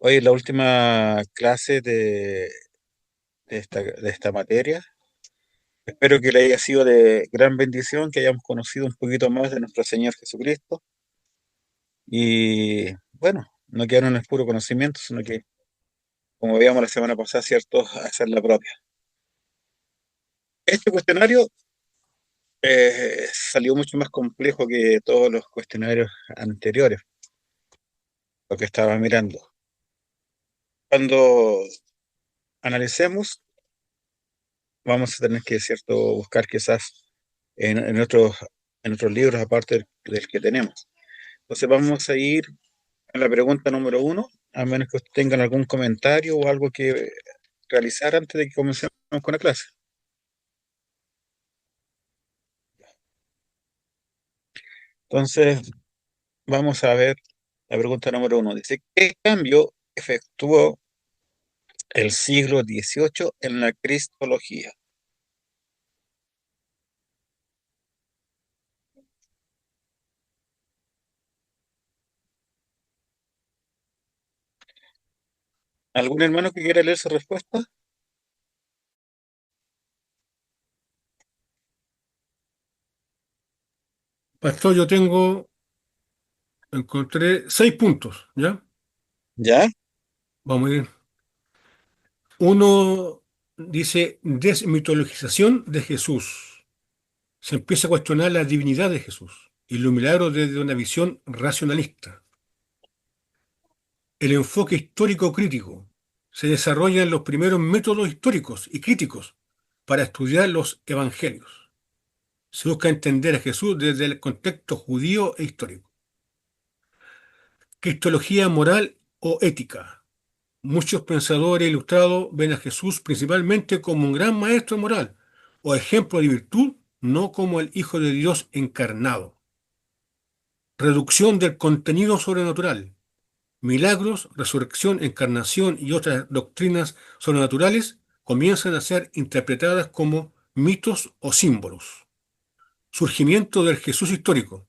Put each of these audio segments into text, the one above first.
Hoy la última clase de esta materia. Espero que le haya sido de gran bendición, que hayamos conocido un poquito más de nuestro Señor Jesucristo. Y bueno, no quedaron en el puro conocimiento, sino que, como veíamos la semana pasada, ¿cierto?, hacer la propia. Este cuestionario salió mucho más complejo que todos los cuestionarios anteriores, lo que estaba mirando. Cuando analicemos, vamos a tener que, ¿cierto?, buscar quizás en otros libros aparte del que tenemos. Entonces vamos a ir a la pregunta número uno, a menos que ustedes tengan algún comentario o algo que realizar antes de que comencemos con la clase. Entonces vamos a ver la pregunta número uno. Dice, ¿qué cambio efectuó el siglo XVIII en la cristología? ¿Algún hermano que quiera leer su respuesta? Pastor, encontré 6 puntos, ¿ya? ¿Ya? Vamos a ir. Uno dice desmitologización de Jesús. Se empieza a cuestionar la divinidad de Jesús y los milagros desde una visión racionalista. El enfoque histórico crítico. Se desarrollan los primeros métodos históricos y críticos para estudiar los evangelios. Se busca entender a Jesús desde el contexto judío e histórico. Cristología moral o ética. Muchos pensadores ilustrados ven a Jesús principalmente como un gran maestro moral o ejemplo de virtud, no como el Hijo de Dios encarnado. Reducción del contenido sobrenatural. Milagros, resurrección, encarnación y otras doctrinas sobrenaturales comienzan a ser interpretadas como mitos o símbolos. Surgimiento del Jesús histórico.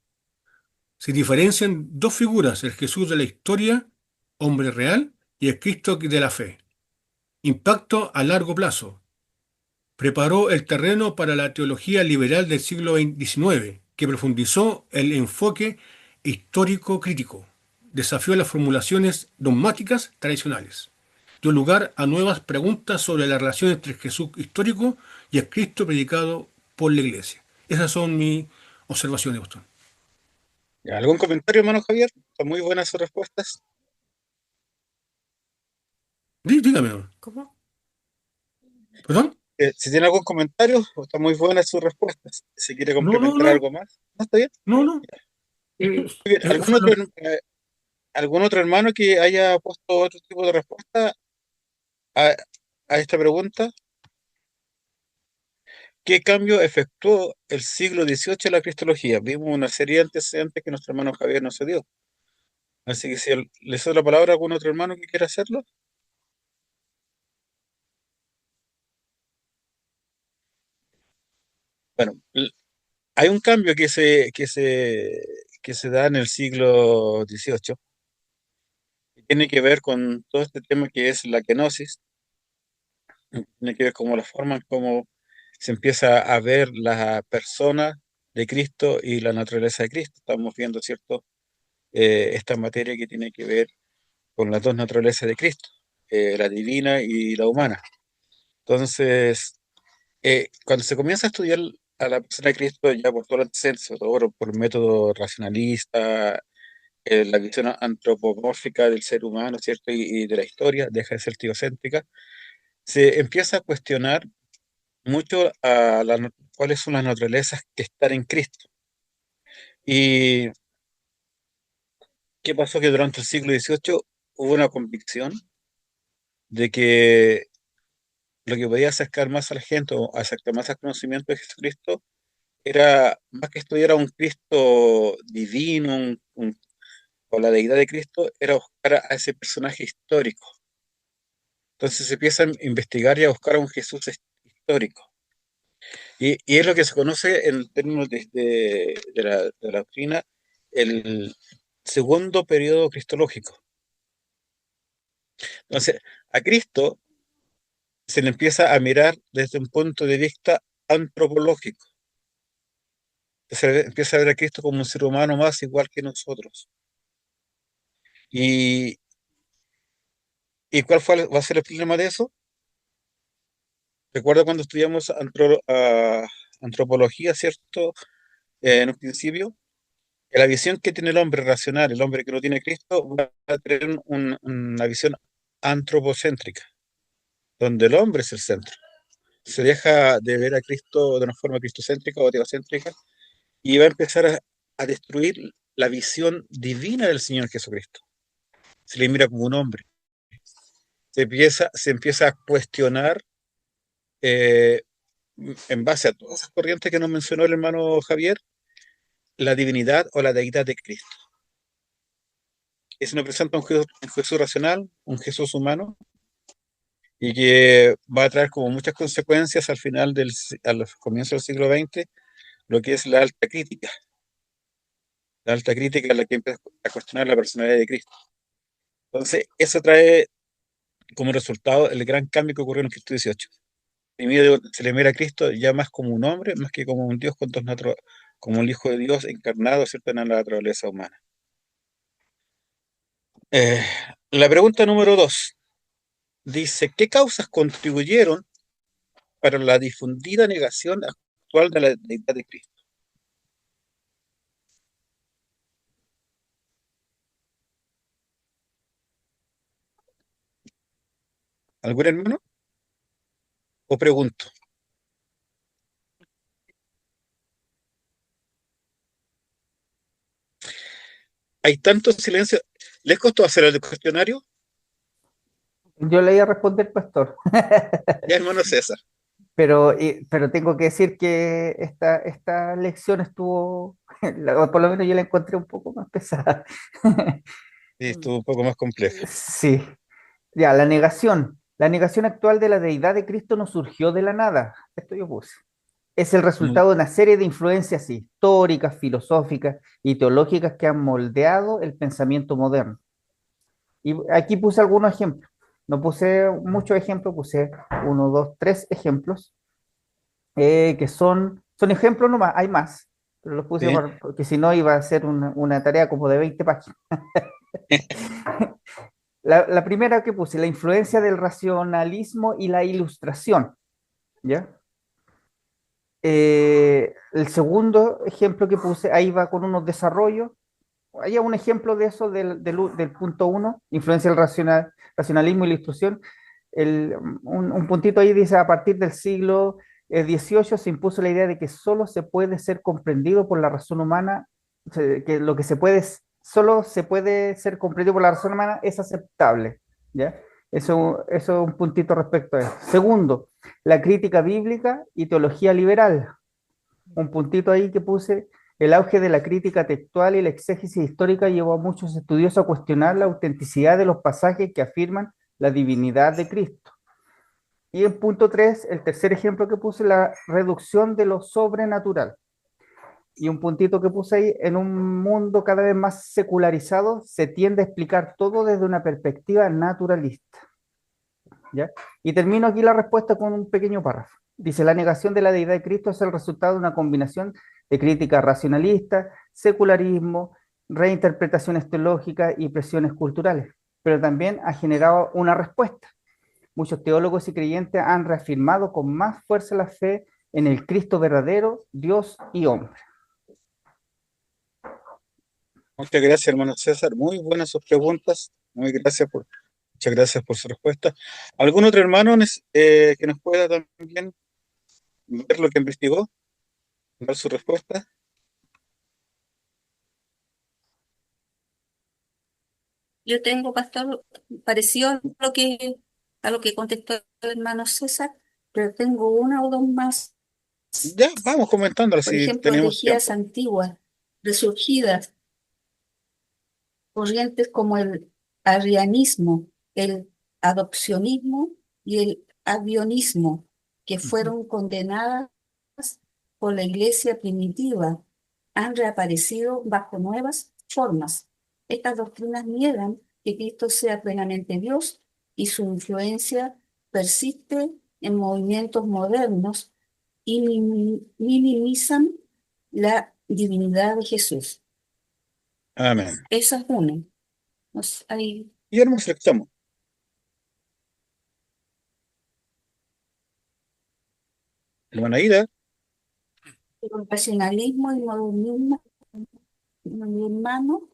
Se diferencian dos figuras, el Jesús de la historia, hombre real, y el Cristo de la fe. Impacto a largo plazo. Preparó el terreno para la teología liberal del siglo XIX, que profundizó el enfoque histórico crítico, desafió las formulaciones dogmáticas tradicionales, dio lugar a nuevas preguntas sobre la relación entre el Jesús histórico y el Cristo predicado por la Iglesia. Esas son mis observaciones, pastor. ¿Ya? ¿Algún comentario, hermano Javier? Están muy buenas sus respuestas. Dígame, ¿cómo? ¿Perdón? Si tiene algún comentario, están muy buenas sus respuestas. Si quiere No, no, complementar no, algo más, ¿no está bien? no, no. Muy bien. ¿Algún Fue otro, algún otro hermano que haya puesto otro tipo de respuesta a, a esta pregunta? ¿Qué cambio efectuó el siglo XVIII en la cristología? Vimos una serie de antecedentes que nuestro hermano Javier nos dio. Así que si le cedo la palabra a algún otro hermano que quiera hacerlo. Bueno, hay un cambio que se da en el siglo XVIII, que tiene que ver con todo este tema que es la kenosis, tiene que ver con la forma en cómo se empieza a ver la persona de Cristo y la naturaleza de Cristo. Estamos viendo, ¿cierto?, esta materia que tiene que ver con las dos naturalezas de Cristo, la divina y la humana. Entonces, cuando se comienza a estudiar a la persona de Cristo ya por todo el antecedente, sobre todo por el método racionalista, la visión antropomórfica del ser humano, ¿cierto? Y de la historia, deja de ser teocéntrica, se empieza a cuestionar mucho cuáles son las naturalezas que están en Cristo. ¿Y qué pasó? Que durante el siglo XVIII hubo una convicción de que lo que podía acercar más a la gente o acercar más al conocimiento de Jesucristo era más que estudiar a un Cristo divino, o la deidad de Cristo, era buscar a ese personaje histórico. Entonces se empieza a investigar y a buscar a un Jesús histórico. Y es lo que se conoce en términos de la doctrina, el segundo periodo cristológico. Entonces, a Cristo se le empieza a mirar desde un punto de vista antropológico. Se empieza a ver a Cristo como un ser humano más igual que nosotros. ¿Y, y cuál va a ser el problema de eso? Recuerda cuando estudiamos antropología, ¿cierto? En un principio, que la visión que tiene el hombre racional, el hombre que no tiene Cristo, va a tener una visión antropocéntrica, donde el hombre es el centro. Se deja de ver a Cristo de una forma cristocéntrica o teocéntrica y va a empezar a destruir la visión divina del Señor Jesucristo. Se le mira como un hombre. Se empieza a cuestionar eh, en base a todas esas corrientes que nos mencionó el hermano Javier, la divinidad o la deidad de Cristo. Y se nos presenta un Jesús racional, un Jesús humano, y que va a traer como muchas consecuencias al comienzo del siglo XX, lo que es la alta crítica. La alta crítica es la que empieza a cuestionar la personalidad de Cristo. Entonces, eso trae como resultado el gran cambio que ocurrió en el Cristo 18. Primero se le mira a Cristo ya más como un hombre, más que como un Dios con dos naturalezas, como el Hijo de Dios encarnado, ¿cierto?, en la naturaleza humana. Eh, la pregunta número 2 dice, ¿qué causas contribuyeron para la difundida negación actual de la deidad de Cristo? ¿Algún hermano? ¿O pregunto? Hay tanto silencio. ¿Les costó hacer el cuestionario? Yo le iba a responder, pastor, Ya, hermano César. pero tengo que decir que esta lección estuvo, o por lo menos yo la encontré un poco más pesada. Sí, estuvo un poco más compleja. Sí, ya, la negación. La negación actual de la deidad de Cristo no surgió de la nada. Esto yo puse. Es el Muy, resultado de una serie de influencias históricas, filosóficas y teológicas que han moldeado el pensamiento moderno. Y aquí puse algunos ejemplos. No puse muchos ejemplos, puse uno, dos, tres ejemplos, que son ejemplos nomás, hay más, pero los puse sí. porque si no iba a ser una tarea como de 20 páginas. La primera que puse, la influencia del racionalismo y la ilustración, ¿ya? El segundo ejemplo que puse, ahí va con unos desarrollos. Hay un ejemplo de eso del punto uno, influencia del racionalismo y la ilustración. Un puntito ahí dice, a partir del siglo XVIII se impuso la idea de que solo se puede ser comprendido por la razón humana, o sea, que lo que solo se puede ser comprendido por la razón humana es aceptable, ¿ya? Eso es un puntito respecto a eso. Segundo, la crítica bíblica y teología liberal. Un puntito ahí que puse, el auge de la crítica textual y la exégesis histórica llevó a muchos estudiosos a cuestionar la autenticidad de los pasajes que afirman la divinidad de Cristo. Y en punto 3, el tercer ejemplo que puse, la reducción de lo sobrenatural. Y un puntito que puse ahí, en un mundo cada vez más secularizado, se tiende a explicar todo desde una perspectiva naturalista. ¿Ya? Y termino aquí la respuesta con un pequeño párrafo. Dice, la negación de la deidad de Cristo es el resultado de una combinación de crítica racionalista, secularismo, reinterpretaciones teológicas y presiones culturales, pero también ha generado una respuesta. Muchos teólogos y creyentes han reafirmado con más fuerza la fe en el Cristo verdadero, Dios y hombre. Muchas gracias, hermano César. Muy buenas sus preguntas. Muchas gracias por su respuesta. ¿Algún otro hermano que nos pueda también ver lo que investigó, dar su respuesta? Yo tengo, pastor, parecido a lo que contestó el hermano César, pero tengo una o dos más. Ya, vamos comentándola Por si ejemplo, tenemos herejías tiempo. antiguas, resurgidas, corrientes como el arrianismo, el adopcionismo y el avionismo, que fueron condenadas por la iglesia primitiva, han reaparecido bajo nuevas formas. Estas doctrinas niegan que Cristo sea plenamente Dios y su influencia persiste en movimientos modernos y minimizan la divinidad de Jesús. Amén. Esa es una. Hay Y ahora nos reflexionamos. Hermana Ida, el racionalismo y modernismo, mi hermano,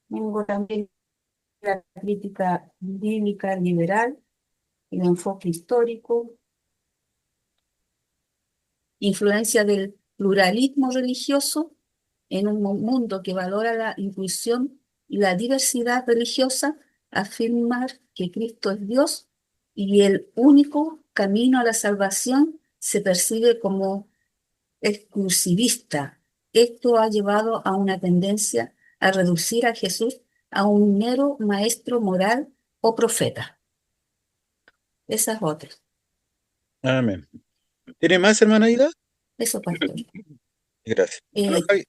tengo también la crítica bíblica liberal, el enfoque histórico, influencia del pluralismo religioso en un mundo que valora la inclusión y la diversidad religiosa, afirmar que Cristo es Dios y el único camino a la salvación se percibe como exclusivista. Esto ha llevado a una tendencia a reducir a Jesús a un mero maestro moral o profeta. Esa es otra. amén. ¿Tiene más, hermana Ida? Eso, pastor. Gracias. Hermano Eh, Javi,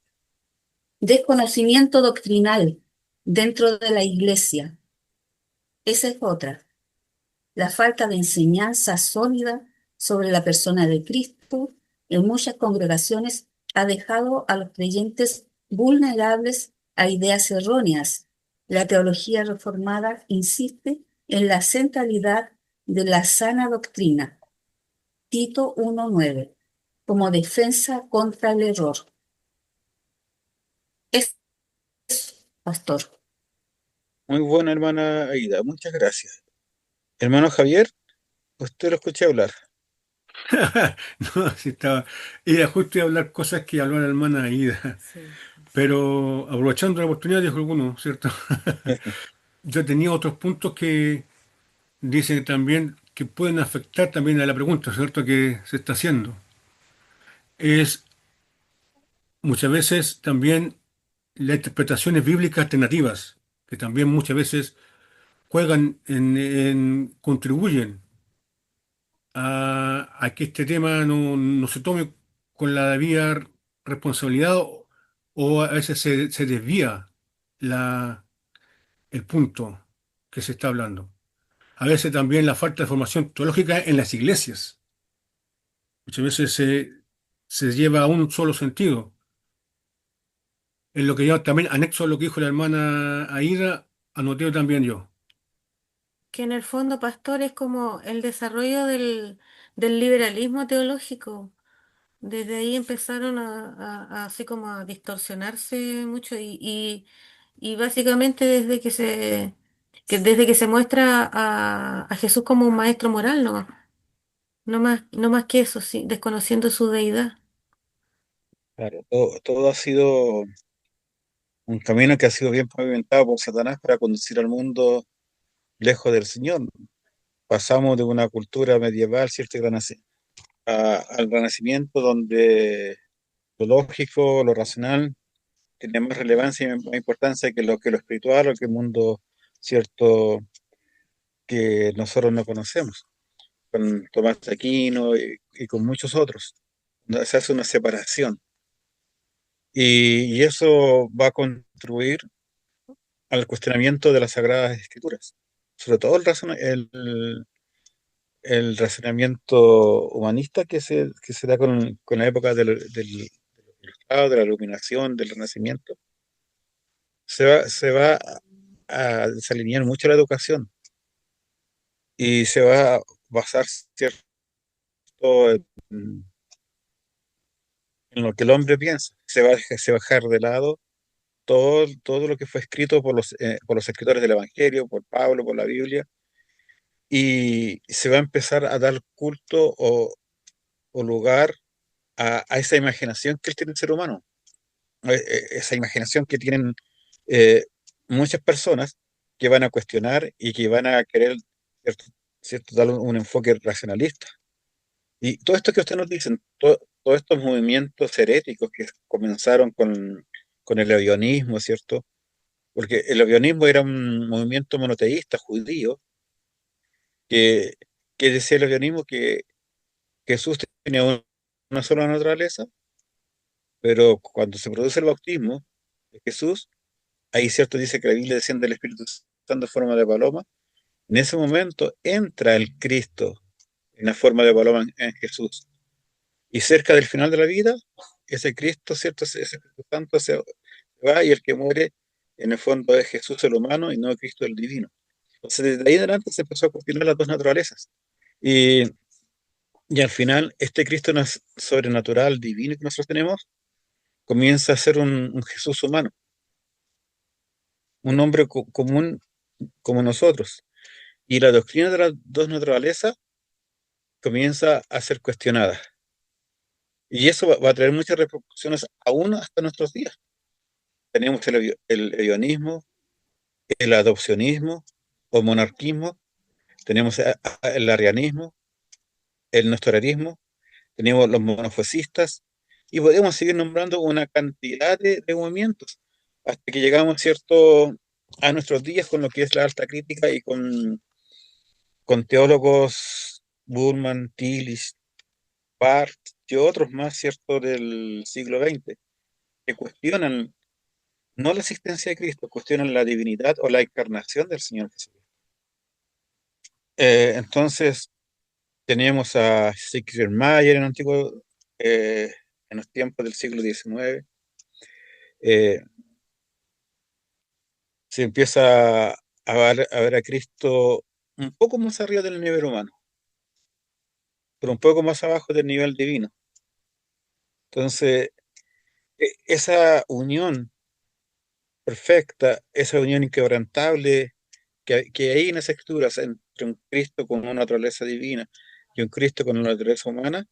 Desconocimiento doctrinal dentro de la iglesia. Esa es otra. La falta de enseñanza sólida sobre la persona de Cristo en muchas congregaciones ha dejado a los creyentes vulnerables a ideas erróneas. La teología reformada insiste en la centralidad de la sana doctrina, Tito 1:9, como defensa contra el error. Es pastor. muy buena, hermana Aida, muchas gracias. Hermano Javier, usted lo escuché hablar. No, sí estaba. Era justo iba a hablar cosas que habló la hermana Aida. Pero aprovechando la oportunidad, dijo alguno, ¿cierto? Yo tenía otros puntos que dicen también que pueden afectar también a la pregunta, ¿cierto? Que se está haciendo. Es muchas veces también las interpretaciones bíblicas alternativas, que también muchas veces juegan contribuyen a que este tema no se tome con la debida responsabilidad o a veces se desvía el punto que se está hablando. A veces también la falta de formación teológica en las iglesias. Muchas veces se lleva a un solo sentido. En lo que yo también anexo a lo que dijo la hermana Aida, anoté también yo. Que en el fondo, pastor, es como el desarrollo del liberalismo teológico. Desde ahí empezaron así como a distorsionarse mucho y básicamente desde que se muestra a Jesús como un maestro moral, no más que eso, sí, desconociendo su deidad. Claro, todo ha sido un camino que ha sido bien pavimentado por Satanás para conducir al mundo lejos del Señor. Pasamos de una cultura medieval, ¿cierto? Al renacimiento donde lo lógico, lo racional, tiene más relevancia y más importancia que lo espiritual o que el mundo, ¿cierto?, que nosotros no conocemos, con Tomás de Aquino y con muchos otros. Se hace una separación y eso va a contribuir al cuestionamiento de las Sagradas Escrituras, sobre todo el razonamiento humanista que se da con la época del Ilustrado, de la Iluminación, del Renacimiento. Se va a desalinear mucho la educación y se va a basar, ¿cierto?, en, en lo que el hombre piensa. Se va a dejar de lado todo lo que fue escrito por los escritores del Evangelio, por Pablo, por la Biblia, y se va a empezar a dar culto o lugar a esa imaginación que tiene el ser humano, esa imaginación que tienen eh, muchas personas que van a cuestionar y que van a querer, ¿cierto? Dar un enfoque racionalista. Y todo esto que ustedes nos dicen, todos estos movimientos heréticos que comenzaron con el avionismo, ¿cierto? Porque el avionismo era un movimiento monoteísta judío que, que decía el avionismo que Jesús tenía una sola naturaleza, pero cuando se produce el bautismo de Jesús, ahí cierto dice que la Biblia desciende del Espíritu Santo en forma de paloma En ese momento entra el Cristo en la forma de paloma en Jesús. Y cerca del final de la vida, ese Cristo, ¿cierto? Ese Cristo Santo se va y el que muere en el fondo es Jesús el humano y no Cristo el divino. Entonces desde ahí en adelante se empezó a cuestionar las dos naturalezas. Y, y al final este Cristo sobrenatural, divino que nosotros tenemos, comienza a ser un Jesús humano, un hombre común como nosotros. Y la doctrina de las dos naturalezas comienza a ser cuestionada. Y eso va a traer muchas repercusiones aún hasta nuestros días. Tenemos el hedonismo, el adopcionismo o monarquismo, tenemos el arrianismo, el nestorianismo, tenemos los monofascistas y podemos seguir nombrando una cantidad de movimientos hasta que llegamos, ¿cierto?, a nuestros días con lo que es la alta crítica y con teólogos Burman, Tillich, Barth y otros más, ¿cierto?, del siglo XX, que cuestionan no la existencia de Cristo, cuestionan la divinidad o la encarnación del Señor Jesús. Entonces, teníamos a Sigrid Mayer en los tiempos del siglo XIX. Eh, Se empieza a ver a Cristo un poco más arriba del nivel humano, pero un poco más abajo del nivel divino. Entonces, esa unión perfecta, esa unión inquebrantable que hay en esas escrituras entre un Cristo con una naturaleza divina y un Cristo con una naturaleza humana,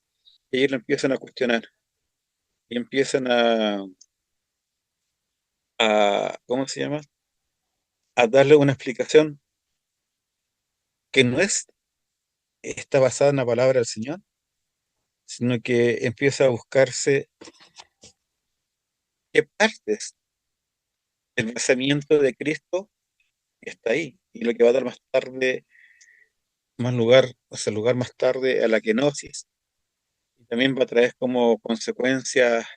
ellos lo empiezan a cuestionar y empiezan ¿cómo se llama? A darle una explicación que no está basada en la palabra del Señor, sino que empieza a buscarse qué partes del pensamiento de Cristo está ahí, y lo que va a dar más tarde, más lugar, o sea, lugar más tarde a la kenosis, y también va a traer como consecuencia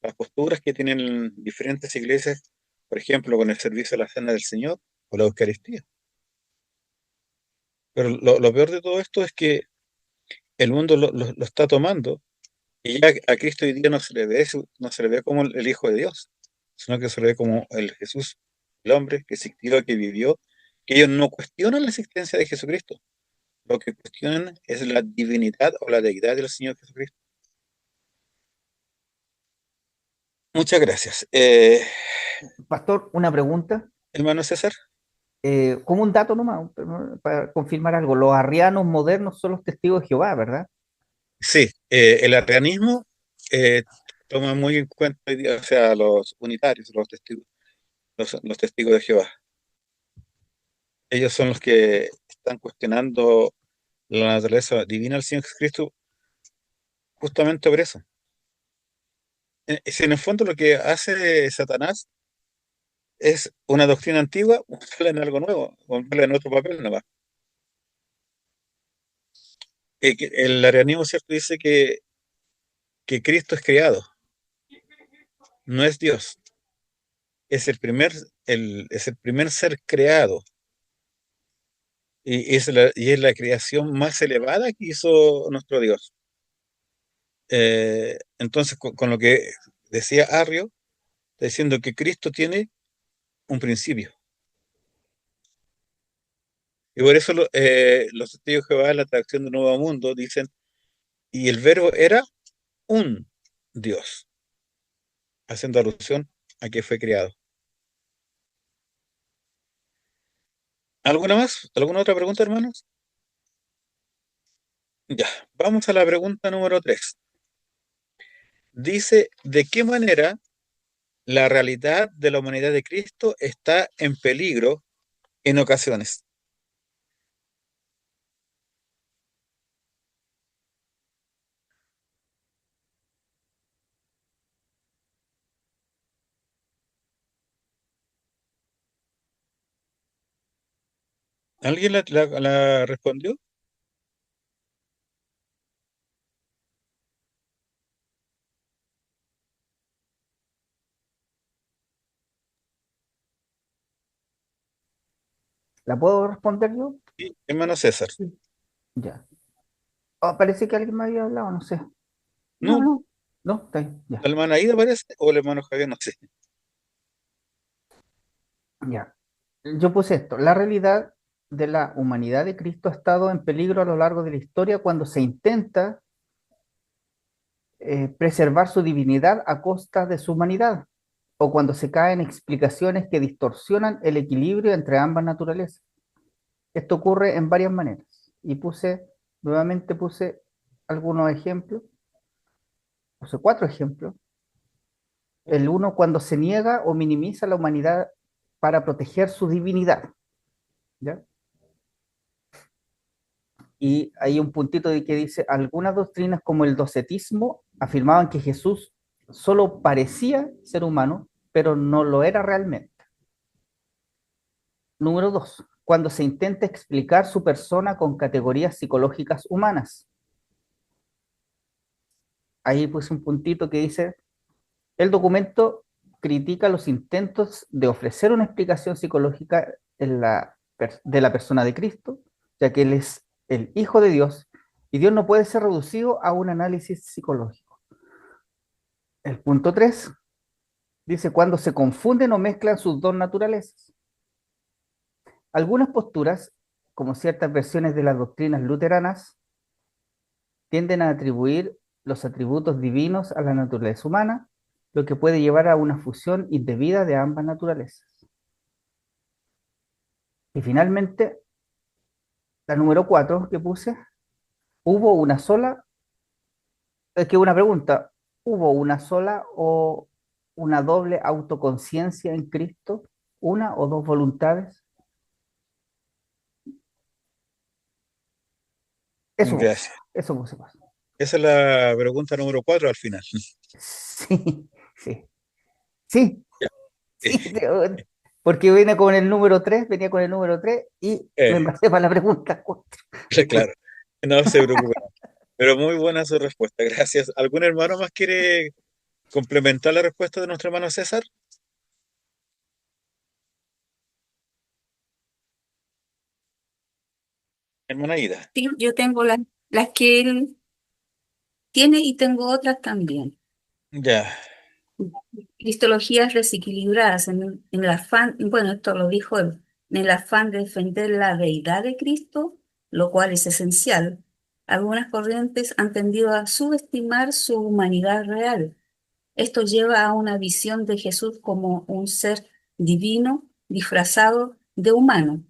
las posturas que tienen diferentes iglesias, por ejemplo, con el servicio de la Cena del Señor o la Eucaristía. Pero lo peor de todo esto es que el mundo lo está tomando y ya a Cristo hoy día no se le ve como el Hijo de Dios, sino que se le ve como el Jesús, el hombre que existió, que vivió, que ellos no cuestionan la existencia de Jesucristo, lo que cuestionan es la divinidad o la deidad del Señor Jesucristo. Muchas gracias. Pastor, una pregunta, Hermano César. como un dato nomás, para confirmar algo. Los arrianos modernos son los testigos de Jehová, ¿verdad? Sí, el arrianismo eh, toma muy en cuenta hoy día, o sea, los unitarios, los testigos de Jehová. Ellos son los que están cuestionando la naturaleza divina del Señor Jesucristo justamente por eso. Si en el fondo lo que hace Satanás es una doctrina antigua, ponerla en algo nuevo, ponerla en otro papel nomás. Que el arianismo, ¿cierto?, dice que Cristo es creado, no es Dios, es el primer ser creado y es la creación más elevada que hizo nuestro Dios. Entonces, con lo que decía Arrio, está diciendo que Cristo tiene un principio. Y por eso los testigos de Jehová en la traducción de Nuevo Mundo dicen, y el verbo era un Dios, haciendo alusión a que fue creado. ¿Alguna más? ¿Alguna otra pregunta, hermanos? Ya, vamos a la pregunta número 3. Dice, ¿de qué manera la realidad de la humanidad de Cristo está en peligro en ocasiones? ¿Alguien la respondió? ¿La puedo responder yo? Sí, hermano César. Sí. Ya. Oh, parece que alguien me había hablado, no sé. No, No, no, no, está bien, la ya, hermana Aida parece, o el hermano Javier, no sé. ya. Yo puse esto. La realidad de la humanidad de Cristo ha estado en peligro a lo largo de la historia cuando se intenta preservar su divinidad a costa de su humanidad, o cuando se caen explicaciones que distorsionan el equilibrio entre ambas naturalezas. Esto ocurre en varias maneras. Y nuevamente puse algunos ejemplos, puse cuatro ejemplos. El uno, cuando se niega o minimiza la humanidad para proteger su divinidad, ¿ya? Y hay un puntito de que dice, algunas doctrinas como el docetismo afirmaban que Jesús solo parecía ser humano, pero no lo era realmente. Número dos, cuando se intenta explicar su persona con categorías psicológicas humanas. Ahí puse un puntito que dice, el documento critica los intentos de ofrecer una explicación psicológica de la persona de Cristo, ya que Él es el Hijo de Dios y Dios no puede ser reducido a un análisis psicológico. El punto 3 dice cuando se confunden o mezclan sus dos naturalezas. Algunas posturas, como ciertas versiones de las doctrinas luteranas, tienden a atribuir los atributos divinos a la naturaleza humana, lo que puede llevar a una fusión indebida de ambas naturalezas. Y finalmente, la número 4 que puse, ¿hubo una sola? Es que una pregunta, ¿hubo una sola o una doble autoconciencia en Cristo? ¿Una o dos voluntades? Eso puse, Gracias. eso puse más. Esa es la pregunta número 4 al final. Sí, sí, sí, Ya. sí, porque viene con el número 3, venía con el número 3 y me Eh, pasé para la pregunta 4. claro, no se preocupe. Pero muy buena su respuesta, gracias. ¿Algún hermano más quiere complementar la respuesta de nuestro hermano César? Hermana Ida. Sí, yo tengo las que él tiene y tengo otras también. Ya, Cristologías desequilibradas en el afán, bueno, esto lo dijo él, en el afán de defender la deidad de Cristo, lo cual es esencial. Algunas corrientes han tendido a subestimar su humanidad real. Esto lleva a una visión de Jesús como un ser divino disfrazado de humano,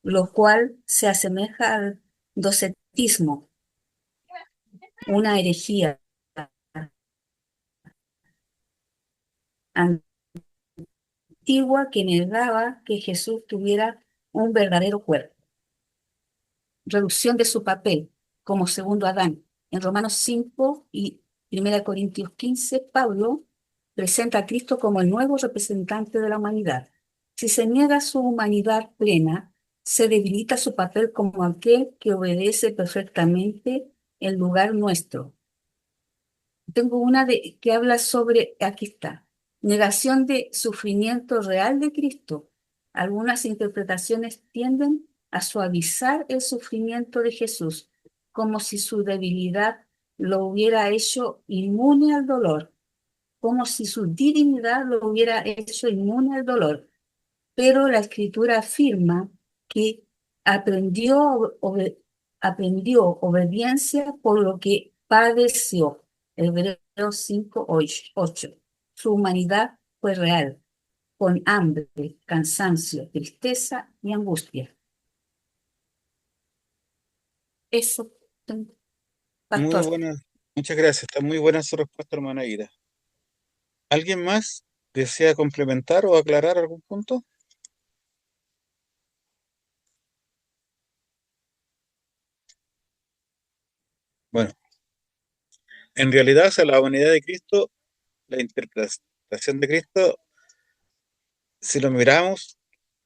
lo cual se asemeja al docetismo, una herejía antigua que negaba que Jesús tuviera un verdadero cuerpo. Reducción de su papel como segundo Adán. En Romanos 5 y 1 Corintios 15, Pablo presenta a Cristo como el nuevo representante de la humanidad. Si se niega su humanidad plena, se debilita su papel como aquel que obedece perfectamente en lugar nuestro. Tengo una que habla sobre, aquí está, negación de sufrimiento real de Cristo. Algunas interpretaciones tienden a suavizar el sufrimiento de Jesús, como si su debilidad lo hubiera hecho inmune al dolor, como si su divinidad lo hubiera hecho inmune al dolor. Pero la Escritura afirma que aprendió, aprendió obediencia por lo que padeció. Hebreos 5, 8. Su humanidad fue real, con hambre, cansancio, tristeza y angustia. Eso, muy pastor. buena. Muchas gracias. Está muy buena su respuesta, hermana Ida. ¿Alguien más desea complementar o aclarar algún punto? Bueno, en realidad, o sea, la humanidad de Cristo, la interpretación de Cristo, si lo miramos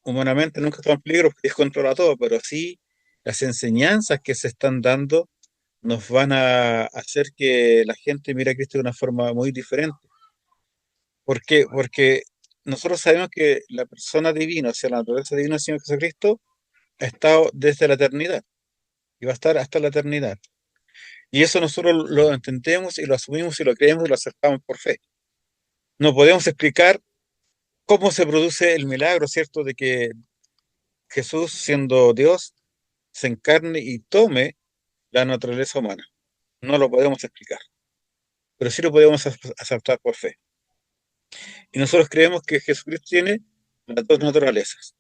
humanamente, nunca está en peligro porque Dios controla todo, pero sí las enseñanzas que se están dando nos van a hacer que la gente mire a Cristo de una forma muy diferente. ¿Por qué? Porque nosotros sabemos que la persona divina, o sea, la naturaleza divina del Señor Jesucristo, ha estado desde la eternidad y va a estar hasta la eternidad. Y eso nosotros lo entendemos y lo asumimos y lo creemos y lo aceptamos por fe. No podemos explicar cómo se produce el milagro, ¿cierto?, de que Jesús, siendo Dios, se encarne y tome la naturaleza humana. No lo podemos explicar, pero sí lo podemos aceptar por fe. Y nosotros creemos que Jesucristo tiene las dos naturalezas.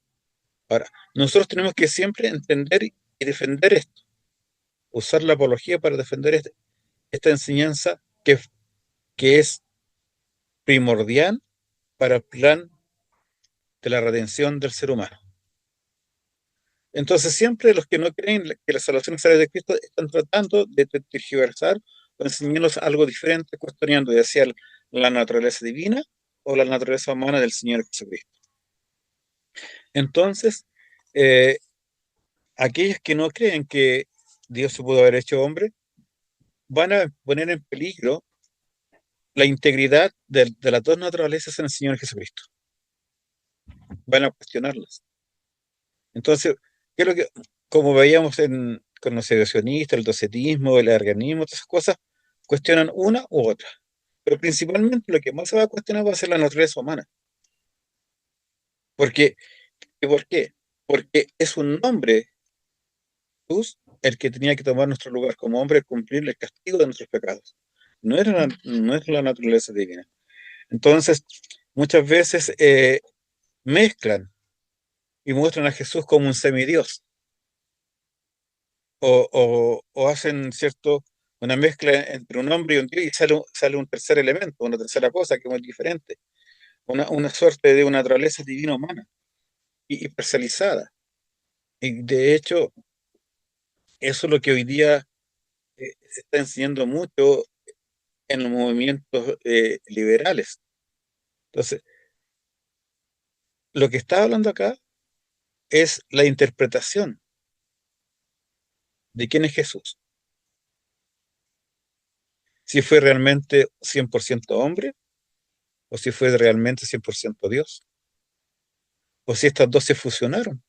Ahora, nosotros tenemos que siempre entender y defender esto, usar la apología para defender esta enseñanza que es primordial para el plan de la redención del ser humano. Entonces, siempre los que no creen que la salvación sale de Cristo están tratando de tergiversar o enseñarnos algo diferente, cuestionando ya sea la naturaleza divina o la naturaleza humana del Señor Jesucristo. Entonces, eh, aquellos que no creen que Dios se pudo haber hecho hombre, van a poner en peligro la integridad de las dos naturalezas en el Señor Jesucristo. Van a cuestionarlas. Entonces, ¿qué es lo que, como veíamos con los negacionistas, el docetismo, el arganismo, todas esas cosas, cuestionan una u otra? Pero principalmente lo que más se va a cuestionar va a ser la naturaleza humana. Porque, ¿por qué? Porque es un hombre, Jesús, el que tenía que tomar nuestro lugar como hombre, cumplir el castigo de nuestros pecados. No es la naturaleza divina. Entonces, muchas veces mezclan y muestran a Jesús como un semidios. O hacen, ¿cierto?, una mezcla entre un hombre y un Dios y sale un tercer elemento, una tercera cosa que es muy diferente, una suerte de una naturaleza divina humana y parcializada. Y de hecho, eso es lo que hoy día se está enseñando mucho en los movimientos liberales. Entonces, lo que está hablando acá es la interpretación de quién es Jesús. Si fue realmente 100% hombre o si fue realmente 100% Dios. O si estas dos se fusionaron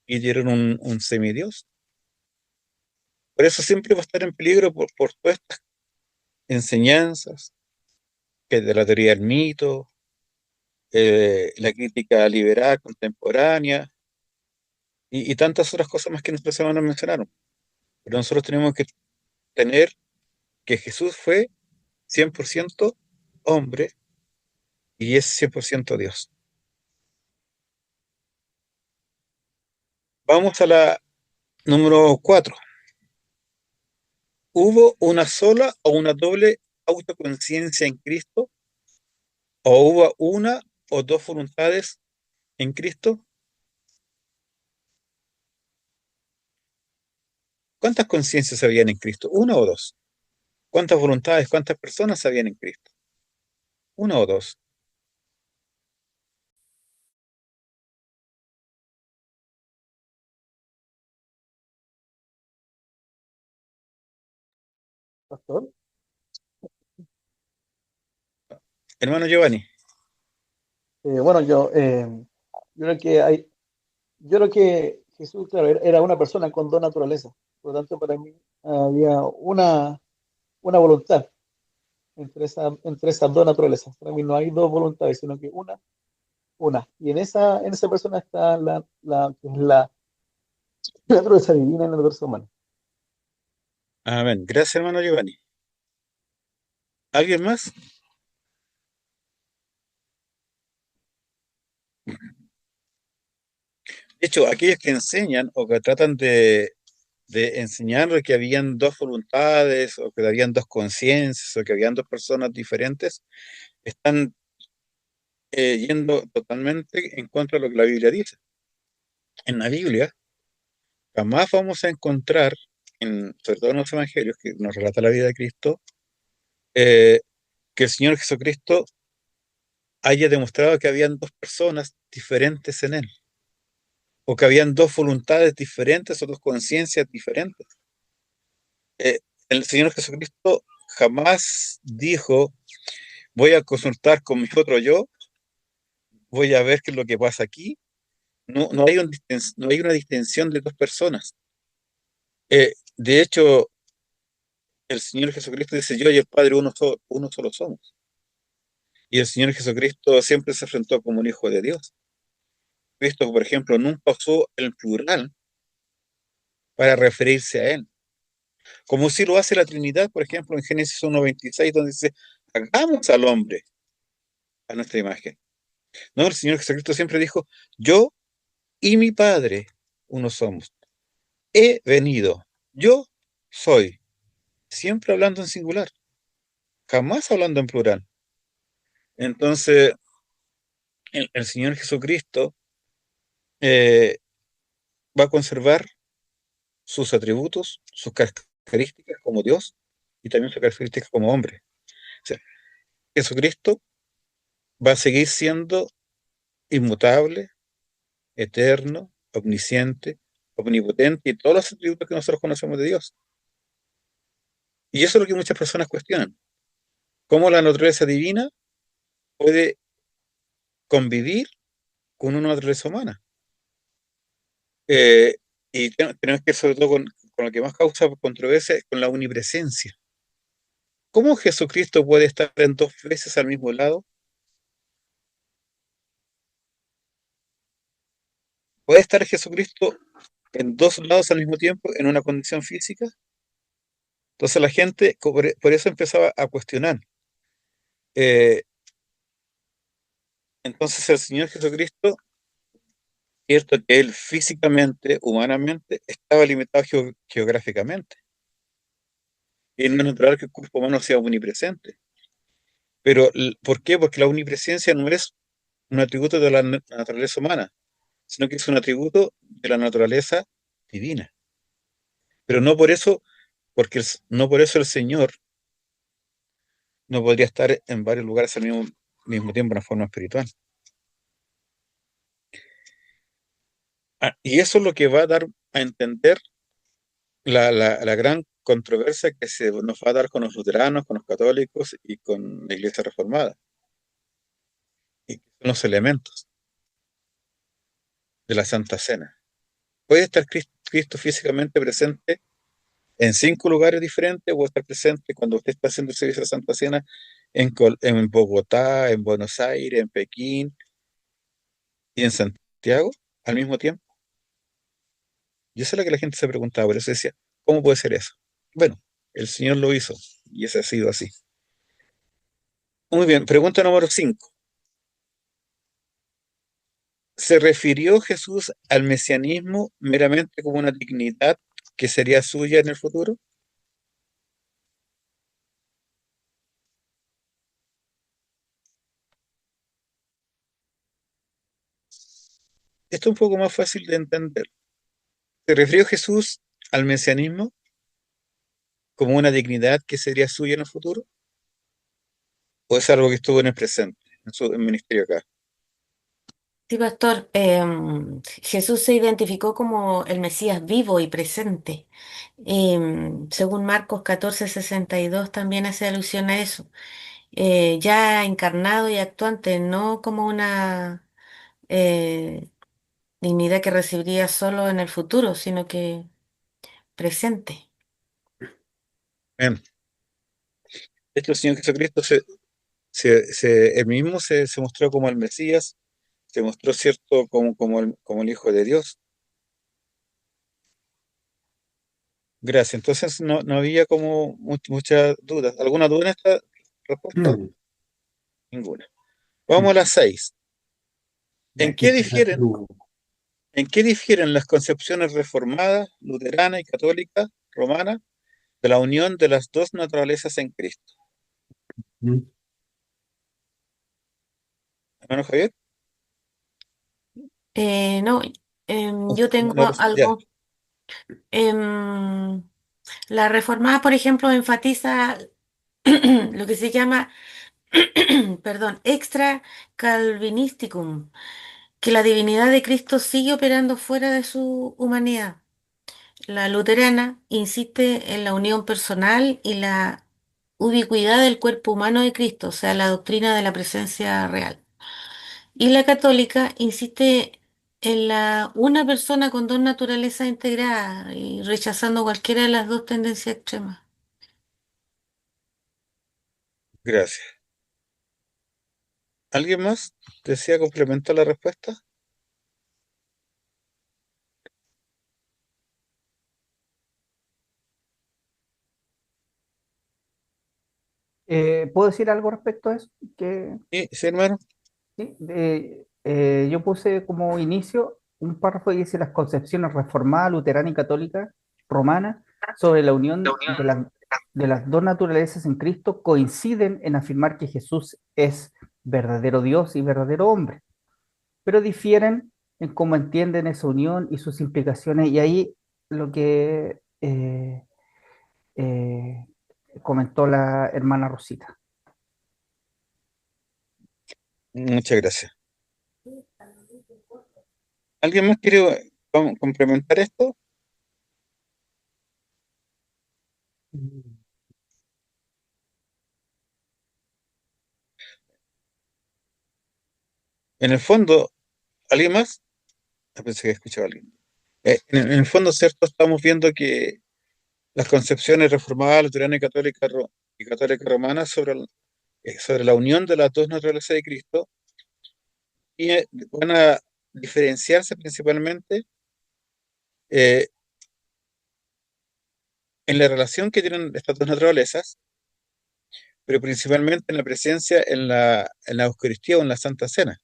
y dieron un semidios. Por eso siempre va a estar en peligro por todas estas enseñanzas, que de la teoría del mito, la crítica liberal contemporánea y tantas otras cosas más que nuestras hermanos mencionaron. Pero nosotros tenemos que tener que Jesús fue 100% hombre y es 100% Dios. Vamos a la número 4. ¿Hubo una sola o una doble autoconciencia en Cristo? ¿O hubo una o dos voluntades en Cristo? ¿Cuántas conciencias habían en Cristo? ¿Una o dos? ¿Cuántas voluntades, cuántas personas habían en Cristo? ¿Una o dos? Pastor. Hermano Giovanni. Bueno, yo creo que yo creo que Jesús, claro, era una persona con dos naturalezas. Por lo tanto, para mí había una voluntad entre esas dos naturalezas. Para mí no hay dos voluntades, sino que una. Y en esa persona está que es la naturaleza divina y la naturaleza humana. Amén. Gracias, hermano Giovanni. ¿Alguien más? De hecho, aquellos que enseñan o que tratan de enseñar que habían dos voluntades o que habían dos conciencias o que habían dos personas diferentes, están yendo totalmente en contra de lo que la Biblia dice. En la Biblia jamás vamos a encontrar, sobre todo en los evangelios que nos relata la vida de Cristo, eh, que el Señor Jesucristo haya demostrado que habían dos personas diferentes en Él, o que habían dos voluntades diferentes o dos conciencias diferentes. Eh, el Señor Jesucristo jamás dijo, voy a consultar con mi otro yo, voy a ver qué es lo que pasa aquí, No hay no hay una distinción de dos personas. De hecho, el Señor Jesucristo dice, yo y el Padre uno solo somos. Y el Señor Jesucristo siempre se afrontó como un hijo de Dios. Cristo, por ejemplo, nunca usó el plural para referirse a él. Como si lo hace la Trinidad, por ejemplo, en Génesis 1:26, donde dice, hagamos al hombre a nuestra imagen. No, el Señor Jesucristo siempre dijo, yo y mi Padre uno somos. He venido, yo soy. Siempre hablando en singular, jamás hablando en plural. Entonces, el Señor Jesucristo eh, va a conservar sus atributos, sus características como Dios y también sus características como hombre. O sea, Jesucristo va a seguir siendo inmutable, eterno, omnisciente, omnipotente y todos los atributos que nosotros conocemos de Dios. Y eso es lo que muchas personas cuestionan. ¿Cómo la naturaleza divina puede convivir con una naturaleza humana? Eh, y tenemos que ir sobre todo con lo que más causa controversia, con la omnipresencia. ¿Cómo Jesucristo puede estar en dos veces al mismo lado? ¿Puede estar Jesucristo en dos lados al mismo tiempo en una condición física? Entonces la gente por eso empezaba a cuestionar. Eh, entonces el Señor Jesucristo, cierto que él físicamente, humanamente, estaba limitado geográficamente. Y no es natural que el cuerpo humano sea omnipresente. Pero, ¿por qué? Porque la omnipresencia no es un atributo de la naturaleza humana, sino que es un atributo de la naturaleza divina. Pero no por eso, no por eso el Señor no podría estar en varios lugares al mismo tiempo, de una forma espiritual. Y eso es lo que va a dar a entender la gran controversia que se nos va a dar con los luteranos, con los católicos y con la Iglesia Reformada, y que son los elementos de la Santa Cena. Puede estar Cristo físicamente presente en 5 lugares diferentes o estar presente cuando usted está haciendo el servicio de Santa Cena en Bogotá, en Buenos Aires, en Pekín y en Santiago al mismo tiempo. Y eso es lo que la gente se preguntaba, por eso decía, ¿cómo puede ser eso? Bueno, el Señor lo hizo y eso ha sido así. Muy bien, pregunta número 5. ¿Se refirió Jesús al mesianismo meramente como una dignidad que sería suya en el futuro? Esto es un poco más fácil de entender. ¿Se refirió Jesús al mesianismo como una dignidad que sería suya en el futuro? ¿O es algo que estuvo en el presente, en su ministerio acá? Sí, pastor, Jesús se identificó como el Mesías vivo y presente. Según Marcos 14:62 también hace alusión a eso. Ya encarnado y actuante, no como una eh, dignidad que recibiría solo en el futuro, sino que presente. Bien. De hecho, el Señor Jesucristo él mismo se mostró como el Mesías, se mostró cierto como el Hijo de Dios. Gracias. Entonces no había como muchas dudas. ¿Alguna duda en esta respuesta? No, Ninguna. Vamos a las 6. ¿En ya que qué está la difieren, luz. en qué difieren las concepciones reformadas, luterana y católica, romana, de la unión de las dos naturalezas en Cristo? ¿Mm? Hermano Javier. No, yo tengo No, pues, ya. algo. em, la Reformada, por ejemplo, enfatiza lo que se llama, perdón, extra calvinisticum, que la divinidad de Cristo sigue operando fuera de su humanidad. La luterana insiste en la unión personal y la ubicuidad del cuerpo humano de Cristo, o sea, la doctrina de la presencia real. Y la católica insiste una persona con dos naturalezas integradas y rechazando cualquiera de las dos tendencias extremas. Gracias. ¿Alguien más desea complementar la respuesta? ¿Puedo decir algo respecto a eso? Que Sí, sí, hermano. sí, yo puse como inicio un párrafo que dice las concepciones reformada, luterana y católica romana sobre la unión de las dos naturalezas en Cristo coinciden en afirmar que Jesús es verdadero Dios y verdadero hombre, pero difieren en cómo entienden esa unión y sus implicaciones. Y ahí lo que eh, comentó la hermana Rosita. Muchas gracias. ¿Alguien más quiere complementar esto? En el fondo, ¿alguien más? Pensé que escuchaba a alguien. En el fondo, ¿cierto? Estamos viendo que las concepciones reformadas, luterana y católica romana sobre la unión de las dos naturalezas de Cristo y van a diferenciarse principalmente eh, en la relación que tienen estas dos naturalezas, pero principalmente en la presencia en la Eucaristía o en la Santa Cena.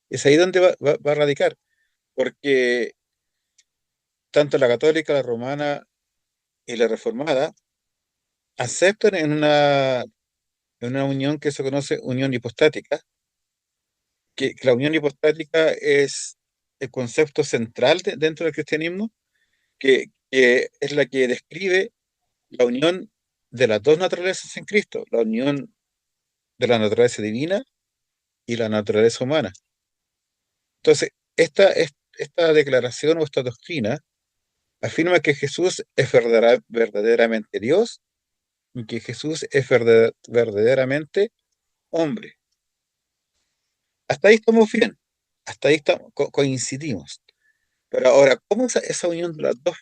Es ahí donde va a radicar, porque tanto la católica, la romana y la reformada aceptan en una unión que se conoce unión hipostática, que la unión hipostática es el concepto central dentro del cristianismo, que es la que describe la unión de las dos naturalezas en Cristo, la unión de la naturaleza divina y la naturaleza humana. Entonces, esta declaración o esta doctrina afirma que Jesús es verdaderamente Dios y que Jesús es verdaderamente hombre. Hasta ahí estamos bien, hasta ahí coincidimos. Pero ahora, ¿cómo esa unión de las dos,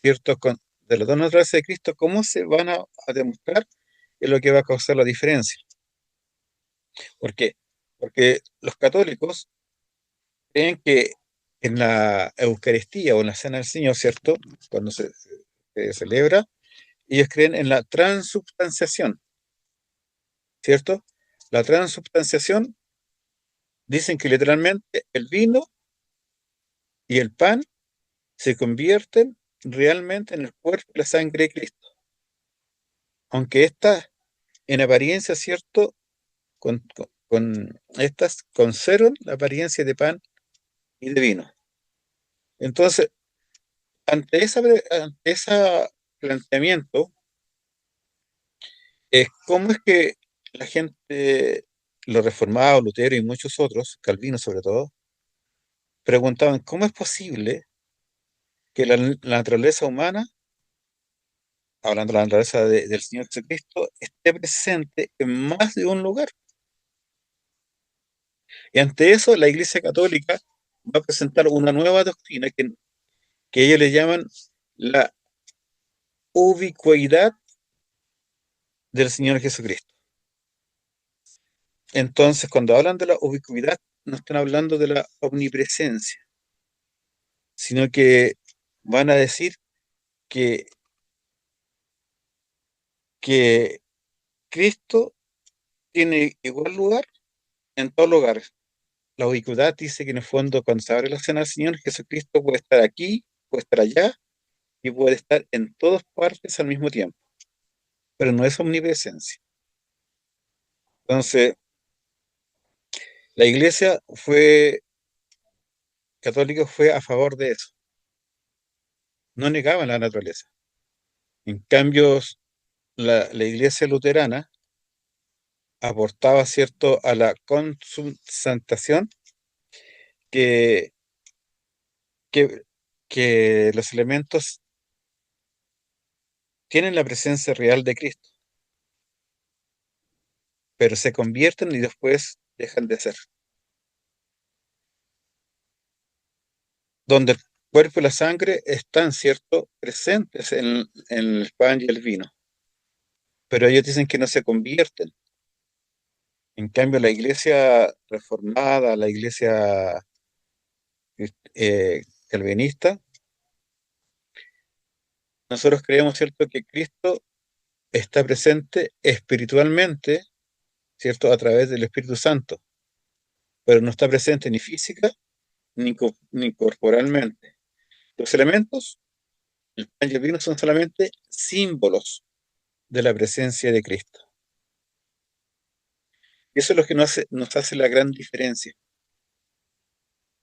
ciertos, de las dos naturalezas de Cristo, cómo se van a demostrar? Es lo que va a causar la diferencia. ¿Por qué? Porque los católicos creen que en la Eucaristía o en la Cena del Señor, ¿cierto? Cuando se celebra, ellos creen en la transubstanciación, ¿cierto? La transubstanciación dicen que literalmente el vino y el pan se convierten realmente en el cuerpo y la sangre de Cristo. Aunque estas, en apariencia, ¿cierto? Estas conservan la apariencia de pan y de vino. Entonces, ante ese planteamiento, ¿cómo es que la gente, los reformados, Lutero y muchos otros, Calvino sobre todo, preguntaban cómo es posible que la naturaleza humana, hablando de la naturaleza del Señor Jesucristo, esté presente en más de un lugar? Y ante eso, la Iglesia Católica va a presentar una nueva doctrina que ellos le llaman la ubicuidad del Señor Jesucristo. Entonces, cuando hablan de la ubicuidad, no están hablando de la omnipresencia, sino que van a decir que, que Cristo tiene igual lugar en todos lugares. La ubicuidad dice que en el fondo, cuando se abre la cena del Señor, Jesucristo puede estar aquí, puede estar allá y puede estar en todas partes al mismo tiempo, pero no es omnipresencia. Entonces, la Iglesia católica fue a favor de eso, no negaban la naturaleza. En cambio, la Iglesia luterana aportaba, ¿cierto?, a la consubstantiación que, que, que los elementos tienen la presencia real de Cristo, pero se convierten y después dejan de ser. donde el cuerpo y la sangre están, ¿cierto?, presentes en el pan y el vino, pero ellos dicen que no se convierten. En cambio, la iglesia reformada, la iglesia calvinista, nosotros creemos, ¿cierto?, que Cristo está presente espiritualmente, ¿cierto?, a través del Espíritu Santo, pero no está presente ni física ni corporalmente. Los elementos, el pan y el vino, son solamente símbolos de la presencia de Cristo. Y eso es lo que nos hace la gran diferencia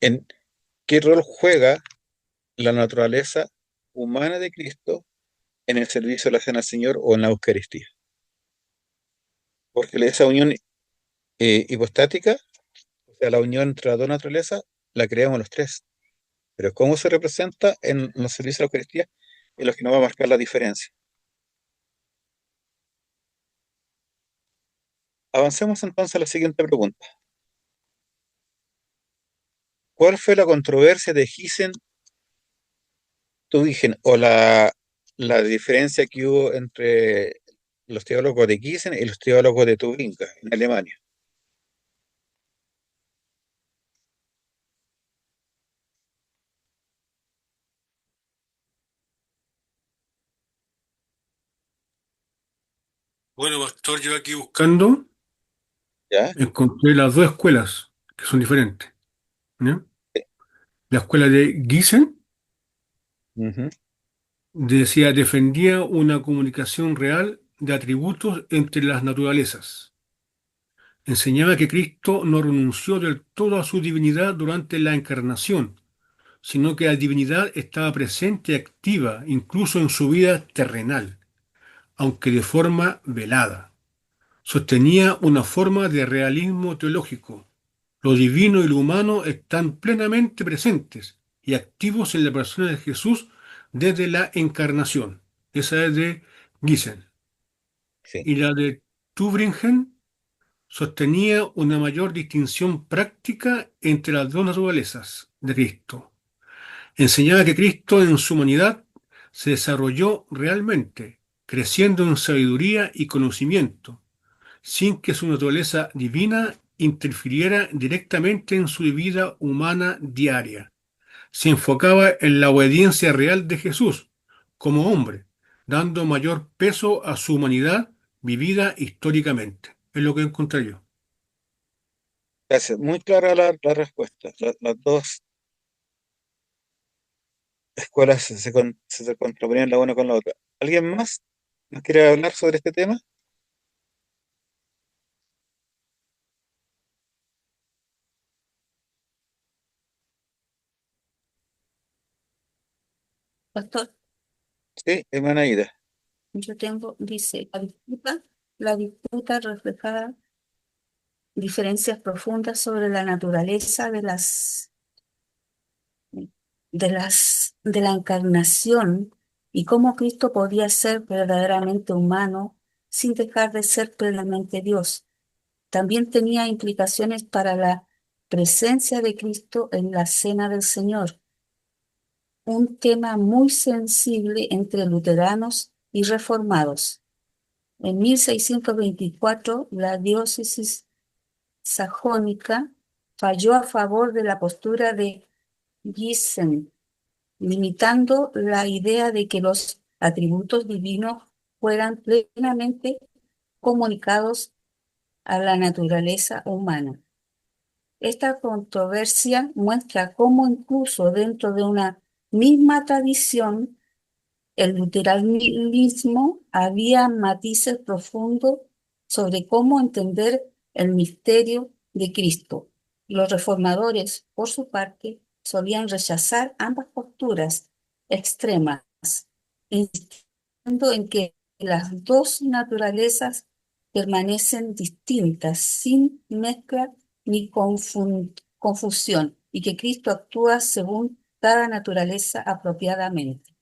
en qué rol juega la naturaleza humana de Cristo en el servicio de la Cena del Señor o en la Eucaristía. Porque esa unión hipostática, o sea, la unión entre las dos naturalezas, la creamos los tres. Pero cómo se representa en los servicios de la Eucaristía es lo que nos va a marcar la diferencia. Avancemos entonces a la siguiente pregunta. ¿Cuál fue la controversia de Tübingen o la diferencia que hubo entre los teólogos de Gießen y los teólogos de Tübingen en Alemania? Bueno, pastor, yo aquí buscando, ¿Ya? encontré las dos escuelas que son diferentes. ¿Ya? La escuela de Giesen Ujú. defendía una comunicación real de atributos entre las naturalezas. Enseñaba que Cristo no renunció del todo a su divinidad durante la encarnación, sino que la divinidad estaba presente y activa incluso en su vida terrenal, aunque de forma velada. Sostenía una forma de realismo teológico. Lo divino y lo humano están plenamente presentes y activos en la persona de Jesús desde la encarnación. Esa es de Giesen. Sí. Y la de Tübingen sostenía una mayor distinción práctica entre las dos naturalezas de Cristo. Enseñaba que Cristo en su humanidad se desarrolló realmente, creciendo en sabiduría y conocimiento, sin que su naturaleza divina interfiriera directamente en su vida humana diaria. Se enfocaba en la obediencia real de Jesús como hombre, dando mayor peso a su humanidad vivida históricamente. Es lo que encontré yo. Gracias. Muy clara la respuesta. Las dos escuelas se contraponían la una con la otra. ¿Alguien más nos quiere hablar sobre este tema? Pastor, Sí, hermana Ida. yo tengo, dice, la disputa refleja diferencias profundas sobre la naturaleza de la encarnación y cómo Cristo podía ser verdaderamente humano sin dejar de ser plenamente Dios. También tenía implicaciones para la presencia de Cristo en la Cena del Señor, un tema muy sensible entre luteranos y reformados. En 1624, la diócesis sajónica falló a favor de la postura de Giesen, limitando la idea de que los atributos divinos fueran plenamente comunicados a la naturaleza humana. Esta controversia muestra cómo incluso dentro de una misma tradición, el luteranismo había matices profundos sobre cómo entender el misterio de Cristo. Los reformadores, por su parte, solían rechazar ambas posturas extremas, insistiendo en que las dos naturalezas permanecen distintas, sin mezcla ni confusión, y que Cristo actúa según cada naturaleza apropiadamente.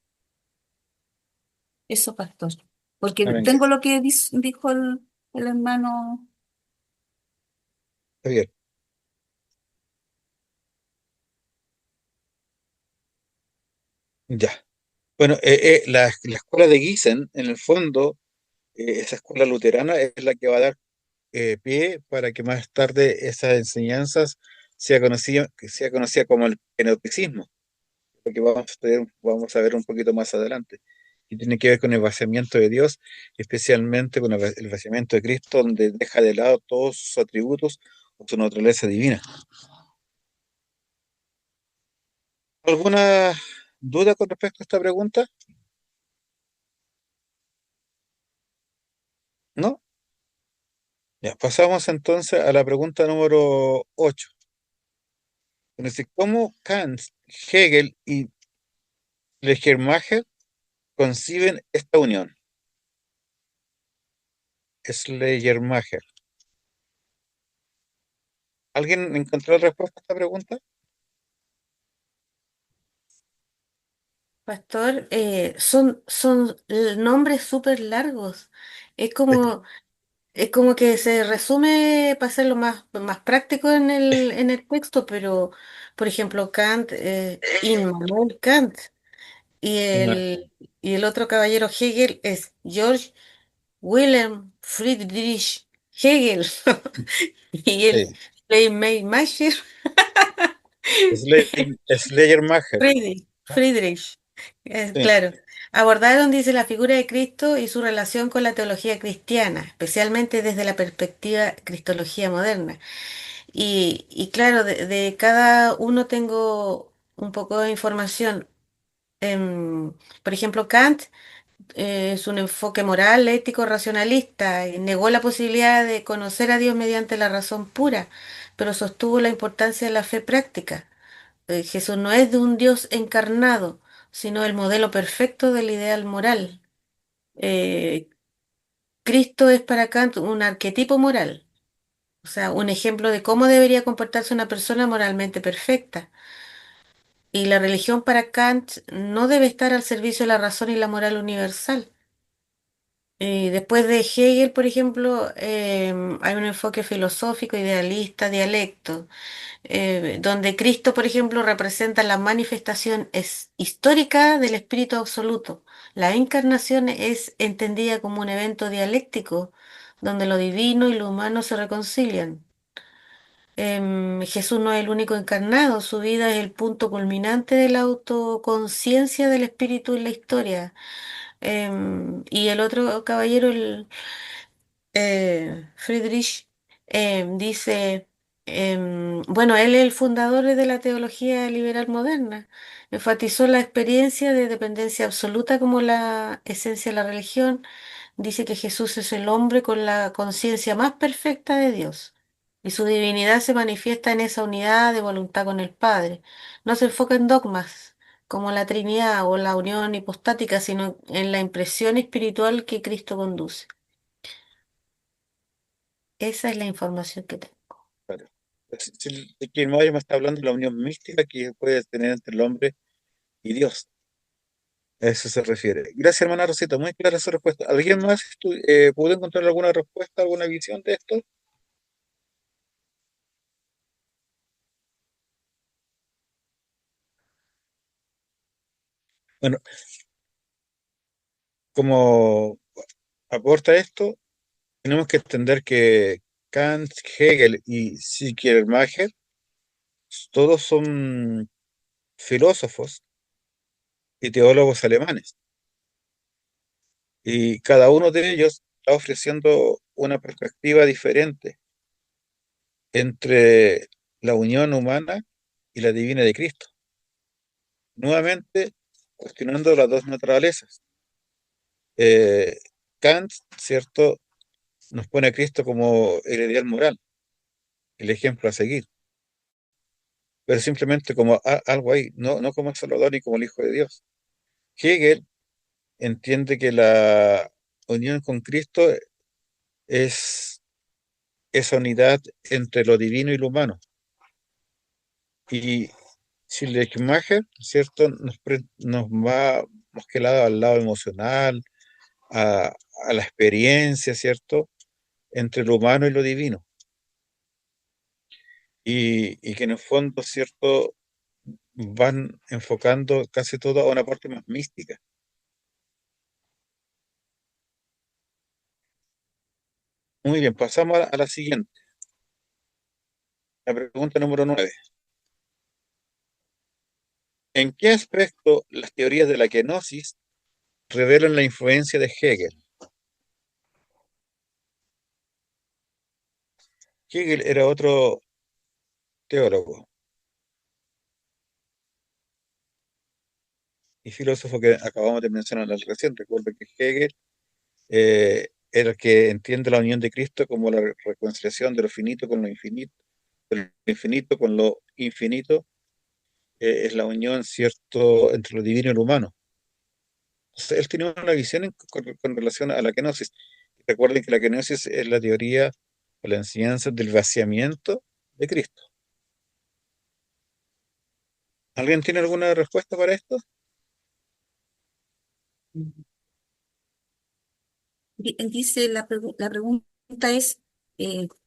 Eso, pastor. Porque Amén. tengo lo que dijo el hermano. Javier. Ya. Bueno, la escuela de Giesen, en el fondo, esa escuela luterana es la que va a dar pie para que más tarde esas enseñanzas sea conocida como el enoticismo, lo que vamos a ver un poquito más adelante, y tiene que ver con el vaciamiento de Dios, especialmente con el vaciamiento de Cristo, donde deja de lado todos sus atributos o su naturaleza divina. ¿Alguna duda con respecto a esta pregunta? ¿No? Ya, pasamos entonces a la pregunta número 8. Dice, ¿cómo Kant, Hegel y Schleiermacher conciben esta unión? Schleiermacher. ¿Alguien encontró la respuesta a esta pregunta? Pastor, son nombres súper largos. Es Sí. como, es como que se resume para hacerlo más práctico en el texto, pero, por ejemplo, Kant, Immanuel Kant, y y el otro caballero Hegel es George Wilhelm Friedrich Hegel, y el Sí. Schleiermacher, Schleiermacher. Friedrich, Sí, claro. Abordaron, dice, la figura de Cristo y su relación con la teología cristiana, especialmente desde la perspectiva cristología moderna. Y claro, de cada uno tengo un poco de información. Em, por ejemplo, Kant es un enfoque moral, ético, racionalista, y negó la posibilidad de conocer a Dios mediante la razón pura, pero sostuvo la importancia de la fe práctica. Jesús no es de un Dios encarnado, sino el modelo perfecto del ideal moral. Eh, Cristo es para Kant un arquetipo moral, o sea, un ejemplo de cómo debería comportarse una persona moralmente perfecta. Y la religión para Kant no debe estar al servicio de la razón y la moral universal. Después de Hegel, por ejemplo, hay un enfoque filosófico, idealista, dialecto, donde Cristo, por ejemplo, representa la manifestación histórica del Espíritu Absoluto. La encarnación es entendida como un evento dialéctico, donde lo divino y lo humano se reconcilian. Jesús no es el único encarnado, su vida es el punto culminante de la autoconciencia del Espíritu en la historia. Y el otro caballero, Friedrich, dice, bueno, él es el fundador de la teología liberal moderna. Enfatizó la experiencia de dependencia absoluta como la esencia de la religión. Dice que Jesús es el hombre con la conciencia más perfecta de Dios. Y su divinidad se manifiesta en esa unidad de voluntad con el Padre. No se enfoca en dogmas como la Trinidad o la unión hipostática, sino en la impresión espiritual que Cristo conduce. Esa es la información que tengo. claro. Si quien me está hablando de la unión mística que puede tener entre el hombre y Dios. A eso se refiere. Gracias, hermana Rosita. Muy clara su respuesta. ¿Alguien más pudo encontrar alguna respuesta, alguna visión de esto? Bueno, como aporta esto, tenemos que entender que Kant, Hegel y Schleiermacher todos son filósofos y teólogos alemanes, y cada uno de ellos está ofreciendo una perspectiva diferente entre la unión humana y la divina de Cristo, nuevamente cuestionando las dos naturalezas. Eh, Kant, ¿cierto?, nos pone a Cristo como el ideal moral, el ejemplo a seguir, pero simplemente como algo ahí, no como el Salvador ni como el Hijo de Dios. Hegel entiende que la unión con Cristo es esa unidad entre lo divino y lo humano. Y Schleiermacher, ¿cierto?, nos va más que al lado emocional, a, a la experiencia, ¿cierto?, entre lo humano y lo divino. Y que en el fondo, ¿cierto?, van enfocando casi todo a una parte más mística. Muy bien, pasamos a la siguiente. La pregunta número 9. ¿En qué aspecto las teorías de la kenosis revelan la influencia de Hegel? Hegel era otro teólogo y filósofo que acabamos de mencionar recién. Recuerda que Hegel era el que entiende la unión de Cristo como la reconciliación de lo finito con lo infinito, de lo infinito con lo infinito, es la unión, ¿cierto?, entre lo divino y lo humano. Entonces, él tiene una visión con relación a la kenosis. Recuerden que la kenosis es la teoría o la enseñanza del vaciamiento de Cristo. ¿Alguien tiene alguna respuesta para esto? Dice la pregunta es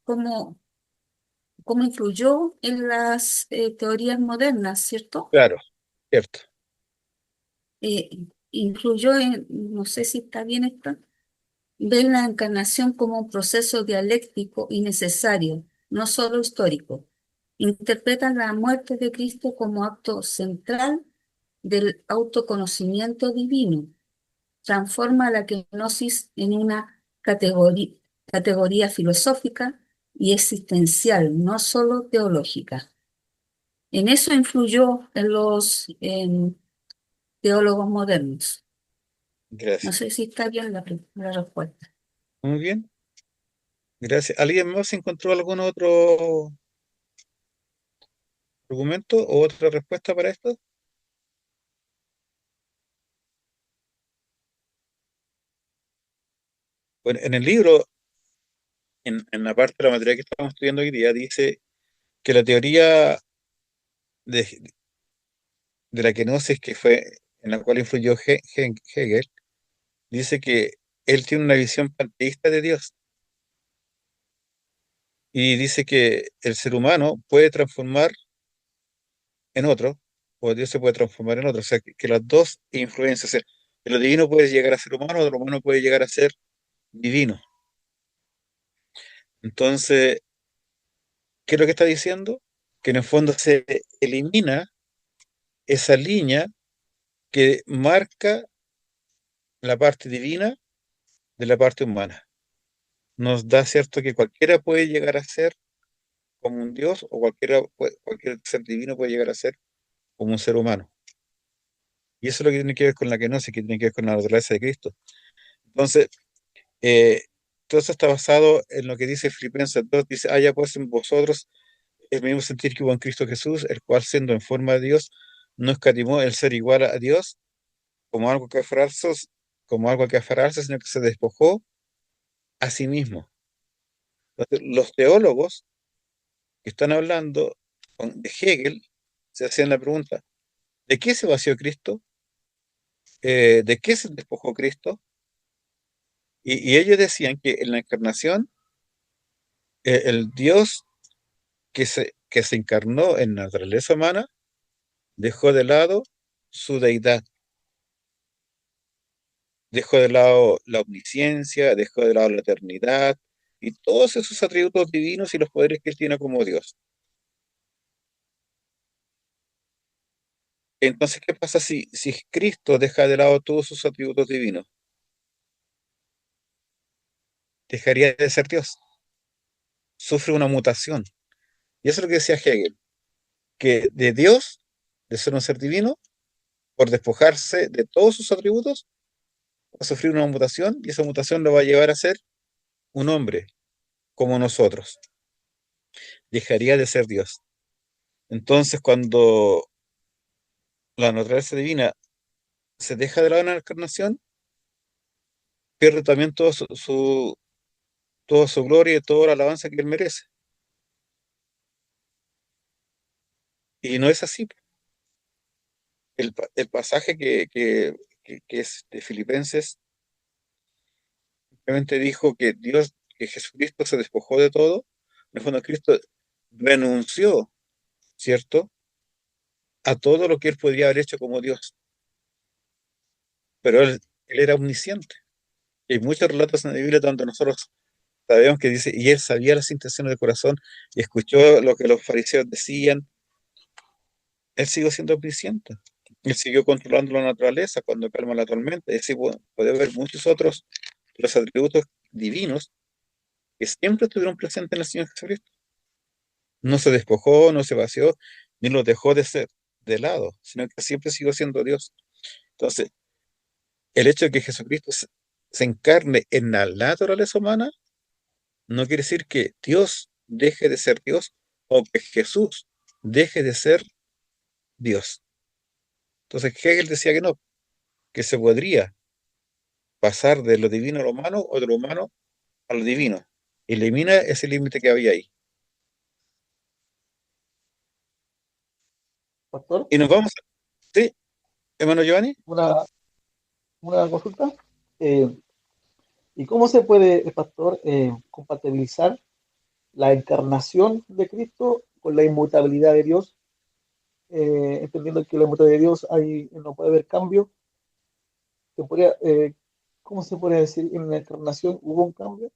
¿cómo, cómo influyó en las teorías modernas, ¿cierto? Claro, cierto. Eh, Influyó en, no sé si está bien esto, ven la encarnación como un proceso dialéctico y necesario, no solo histórico. Interpretan la muerte de Cristo como acto central del autoconocimiento divino. Transforma la kenosis en una categoría filosófica y existencial, no solo teológica. En eso influyó en los teólogos modernos. No Gracias. sé si está bien la respuesta. Muy bien, gracias. ¿Alguien más encontró algún otro argumento o otra respuesta para esto? Bueno, en el libro, en la parte de la materia que estamos estudiando hoy día, dice que la teoría de, de la kenosis, que fue en la cual influyó Hegel, dice que él tiene una visión panteísta de Dios y dice que el ser humano puede transformar en otro, o Dios se puede transformar en otro, o sea, que las dos influencias, o sea, de lo divino puede llegar a ser humano, de lo humano puede llegar a ser divino. Entonces, ¿qué es lo que está diciendo? Que en el fondo se elimina esa línea que marca la parte divina de la parte humana. Nos da cierto que cualquiera puede llegar a ser como un Dios o cualquier ser divino puede llegar a ser como un ser humano. Y eso es lo que tiene que ver con la kenosis, que tiene que ver con la naturaleza de Cristo. Entonces, eh, todo eso está basado en lo que dice Filipenses 2, dice, haya pues en vosotros el mismo sentir que hubo en Cristo Jesús, el cual siendo en forma de Dios, no escatimó el ser igual a Dios como algo que aferrarse, sino que se despojó a sí mismo. Entonces, los teólogos que están hablando de Hegel se hacían la pregunta, ¿de qué se vació Cristo? ¿De qué se despojó Cristo? Y ellos decían que en la encarnación, el Dios que se encarnó en la naturaleza humana dejó de lado su deidad, dejó de lado la omnisciencia, dejó de lado la eternidad y todos esos atributos divinos y los poderes que él tiene como Dios. Entonces, ¿qué pasa si Cristo deja de lado todos sus atributos divinos? Dejaría de ser Dios, sufre una mutación. Y eso es lo que decía Hegel, que de Dios, de ser un ser divino, por despojarse de todos sus atributos, va a sufrir una mutación y esa mutación lo va a llevar a ser un hombre como nosotros. Dejaría de ser Dios. Entonces, cuando la naturaleza divina se deja de lado en la encarnación, pierde también toda su gloria y toda la alabanza que él merece. Y no es así. El pasaje que es de Filipenses, realmente dijo que Dios, que Jesucristo se despojó de todo. En el fondo, Cristo renunció, ¿cierto?, a todo lo que él podría haber hecho como Dios, pero él era omnisciente. Y hay muchos relatos en la Biblia donde nosotros sabemos que dice, y él sabía las intenciones del corazón y escuchó lo que los fariseos decían. Él siguió siendo omnisciente. Él siguió controlando la naturaleza cuando calma la tormenta. Y así puede haber muchos otros de los atributos divinos que siempre estuvieron presentes en el Señor Jesucristo. No se despojó, no se vació, ni los dejó de ser de lado, sino que siempre siguió siendo Dios. Entonces, el hecho de que Jesucristo se encarne en la naturaleza humana no quiere decir que Dios deje de ser Dios o que Jesús deje de ser Dios. Entonces, Hegel decía que no, que se podría pasar de lo divino a lo humano o de lo humano a lo divino. Elimina ese límite que había ahí. Pastor, Y nos vamos, sí, hermano Giovanni. una, una consulta. Eh, ¿Y cómo se puede, pastor, compatibilizar la encarnación de Cristo con la inmutabilidad de Dios? Entendiendo que la inmutabilidad de Dios no puede haber cambio. ¿Cómo se podría decir? ¿En la encarnación hubo un cambio?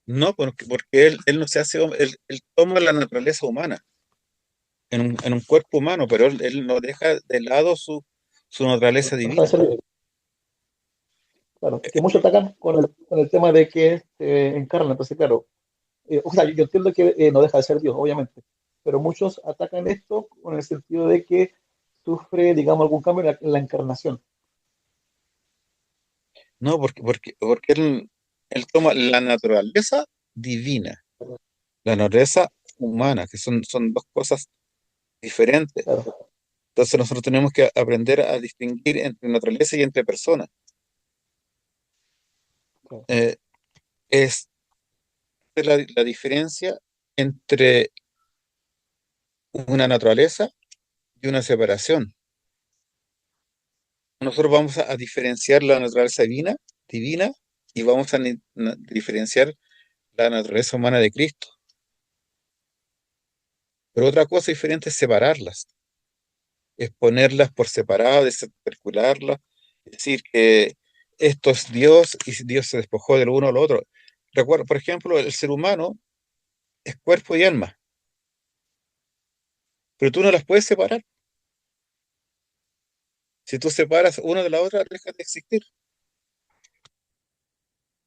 No, porque él no se hace, él toma la naturaleza humana en un cuerpo humano, pero él no deja de lado su naturaleza No deja de divina. ser, claro, que muchos atacan con el tema de que se encarna. Entonces, claro, o sea, yo entiendo que no deja de ser Dios, obviamente, pero muchos atacan esto con el sentido de que sufre, digamos, algún cambio en la encarnación. No, porque él toma la naturaleza divina, la naturaleza humana, que son dos cosas diferentes. Claro, Entonces nosotros tenemos que aprender a distinguir entre naturaleza y entre personas. claro, Eh, es la diferencia entre una naturaleza y una separación. Nosotros vamos a diferenciar la naturaleza divina y vamos a diferenciar la naturaleza humana de Cristo. Pero otra cosa diferente es separarlas, es ponerlas por separado, desarticularlas, es decir que esto es Dios y Dios se despojó de lo uno a lo otro. Recuerda, por ejemplo, el ser humano es cuerpo y alma, pero tú no las puedes separar. Si tú separas una de la otra, deja de existir.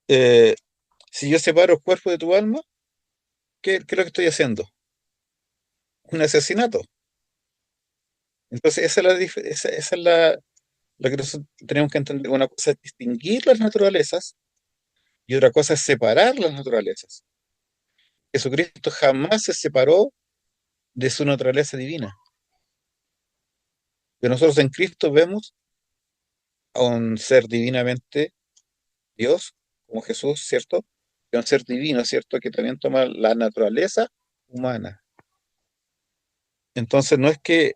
Eh, si yo separo el cuerpo de tu alma, ¿qué es lo que estoy haciendo? Un asesinato. Entonces, esa es esa es lo que nosotros tenemos que entender. Una cosa es distinguir las naturalezas y otra cosa es separar las naturalezas. Jesucristo jamás se separó de su naturaleza divina. Que nosotros en Cristo vemos a un ser divinamente Dios, como Jesús, ¿cierto? Y a un ser divino, ¿cierto? Que también toma la naturaleza humana. Entonces, no es que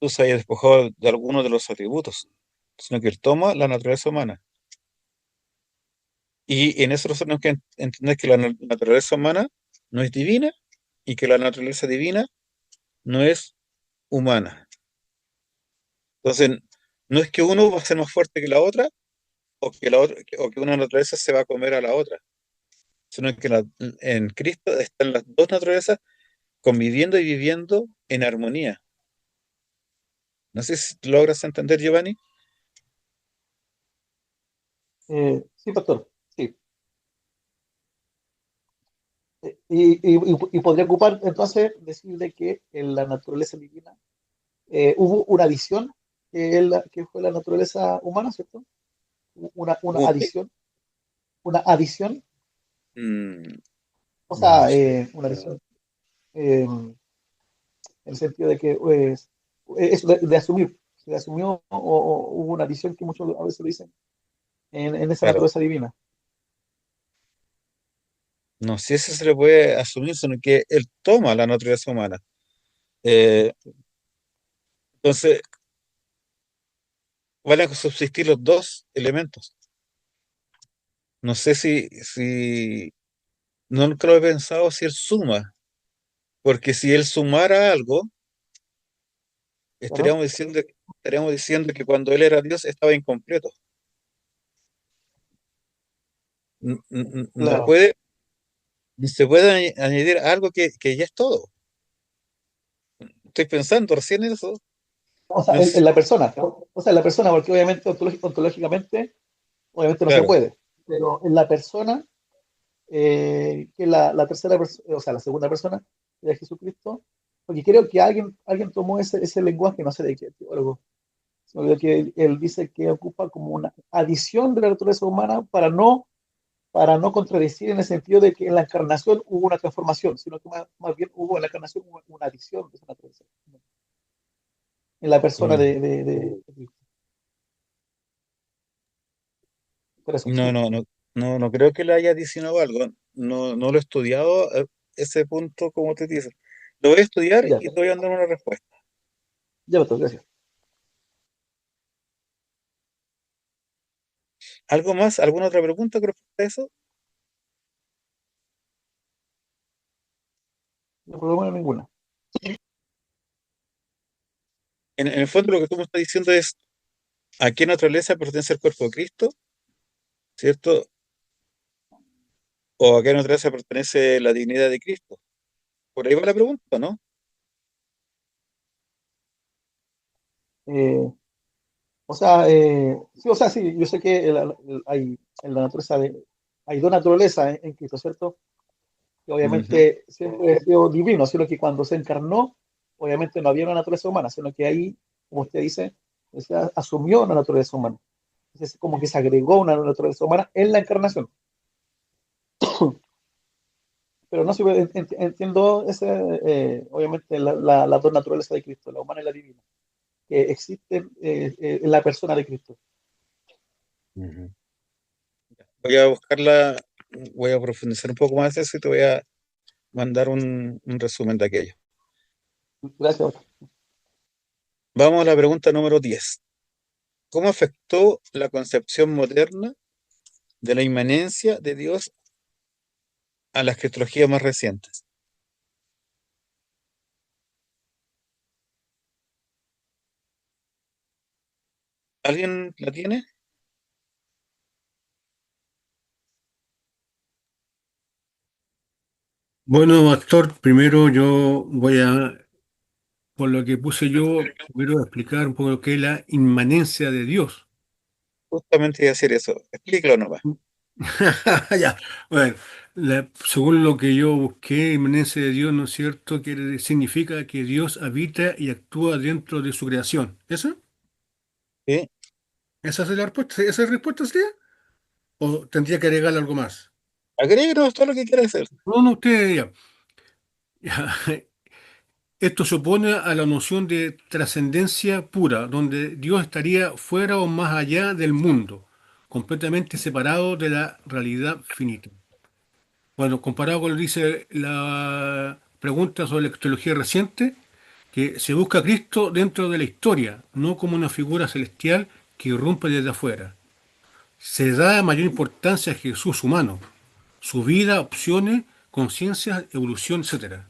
tú se hayas despojado de alguno de los atributos, sino que él toma la naturaleza humana. Y en eso nosotros tenemos que entender que la naturaleza humana no es divina y que la naturaleza divina no es humana. Entonces, no es que uno va a ser más fuerte que la otra o que una naturaleza se va a comer a la otra, sino que en Cristo están las dos naturalezas conviviendo y viviendo en armonía. No sé si logras entender, Giovanni. sí, pastor, sí. Y podría ocupar, entonces, decir de que en la naturaleza divina hubo una adición, que fue la naturaleza humana, ¿cierto? Una ¿Hubo qué? adición, una adición, Mm, o no, sea, una adición en el sentido de que eso de asumir, se asumió o hubo una adición que muchos a veces lo dicen en esa claro, naturaleza divina. no sé si se le puede asumir, sino que él toma la naturaleza humana. Eh, entonces, van a subsistir los dos elementos. No sé si no nunca lo he pensado si él suma. Porque si él sumara algo, Claro, estaríamos diciendo que cuando él era Dios estaba incompleto. No claro. puede, no se puede añadir algo que ya es todo. Estoy pensando recién en eso. O sea, No sé, en la persona, ¿no? O sea, en la persona, porque obviamente ontológicamente, obviamente no se claro, puede, pero en la persona, que la tercera persona, o sea, la segunda persona de Jesucristo, porque creo que alguien tomó ese lenguaje, no sé de qué teólogo, sino que él dice que ocupa como una adición de la naturaleza humana para no contradecir en el sentido de que en la encarnación hubo una transformación, sino que más bien hubo en la encarnación una adición de esa naturaleza en la persona mm, de Cristo. Por eso, no, no, no, no creo que le haya adicionado algo. No, no lo he estudiado ese punto como te dices. Lo voy a estudiar ya, y te voy a dar una respuesta. ya, doctor, gracias. ¿Algo más? ¿Alguna otra pregunta con respecto a eso? No problema ninguna. En el fondo lo que tú me estás diciendo es a qué naturaleza pertenece el cuerpo de Cristo, ¿cierto? ¿O a qué naturaleza pertenece la divinidad de Cristo? Por ahí va la pregunta, ¿no? Eh, o sea, sí, o sea, sí, yo sé que hay en la naturaleza hay dos naturalezas en Cristo, ¿cierto? Que Ujú. obviamente siempre ha sido divino, sino que cuando se encarnó, obviamente no había una naturaleza humana, sino que ahí, como usted dice, asumió una naturaleza humana. Entonces, como que se agregó una naturaleza humana en la encarnación. Pero no sé, entiendo obviamente las dos naturalezas de Cristo, la humana y la divina, que existen en la persona de Cristo. Ujú. Voy a buscarla, voy a profundizar un poco más de eso y te voy a mandar un resumen de aquello. Gracias. Vamos a la pregunta número 10. ¿Cómo afectó la concepción moderna de la inmanencia de Dios a las cristologías más recientes? ¿Alguien la tiene? Bueno, actor, primero yo voy a, por lo que puse yo, primero a explicar un poco lo que es la inmanencia de Dios. Justamente iba a decir eso. Explícalo nomás. Ya, bueno, según lo que yo busqué, inmanencia de Dios, ¿no es cierto? Significa que Dios habita y actúa dentro de su creación. ¿Eso? ¿Sí? ¿Esa es la respuesta? ¿Esa respuesta sería? ¿O tendría que agregar algo más? Agréguenos todo lo que quieras hacer. No, no, usted ya. Ya. Esto se opone a la noción de trascendencia pura, donde Dios estaría fuera o más allá del mundo, completamente separado de la realidad finita. Bueno, comparado con lo que dice la pregunta sobre la cristología reciente, que se busca a Cristo dentro de la historia, no como una figura celestial que irrumpe desde afuera. Se da mayor importancia a Jesús humano, su vida, opciones, conciencia, evolución, etcétera.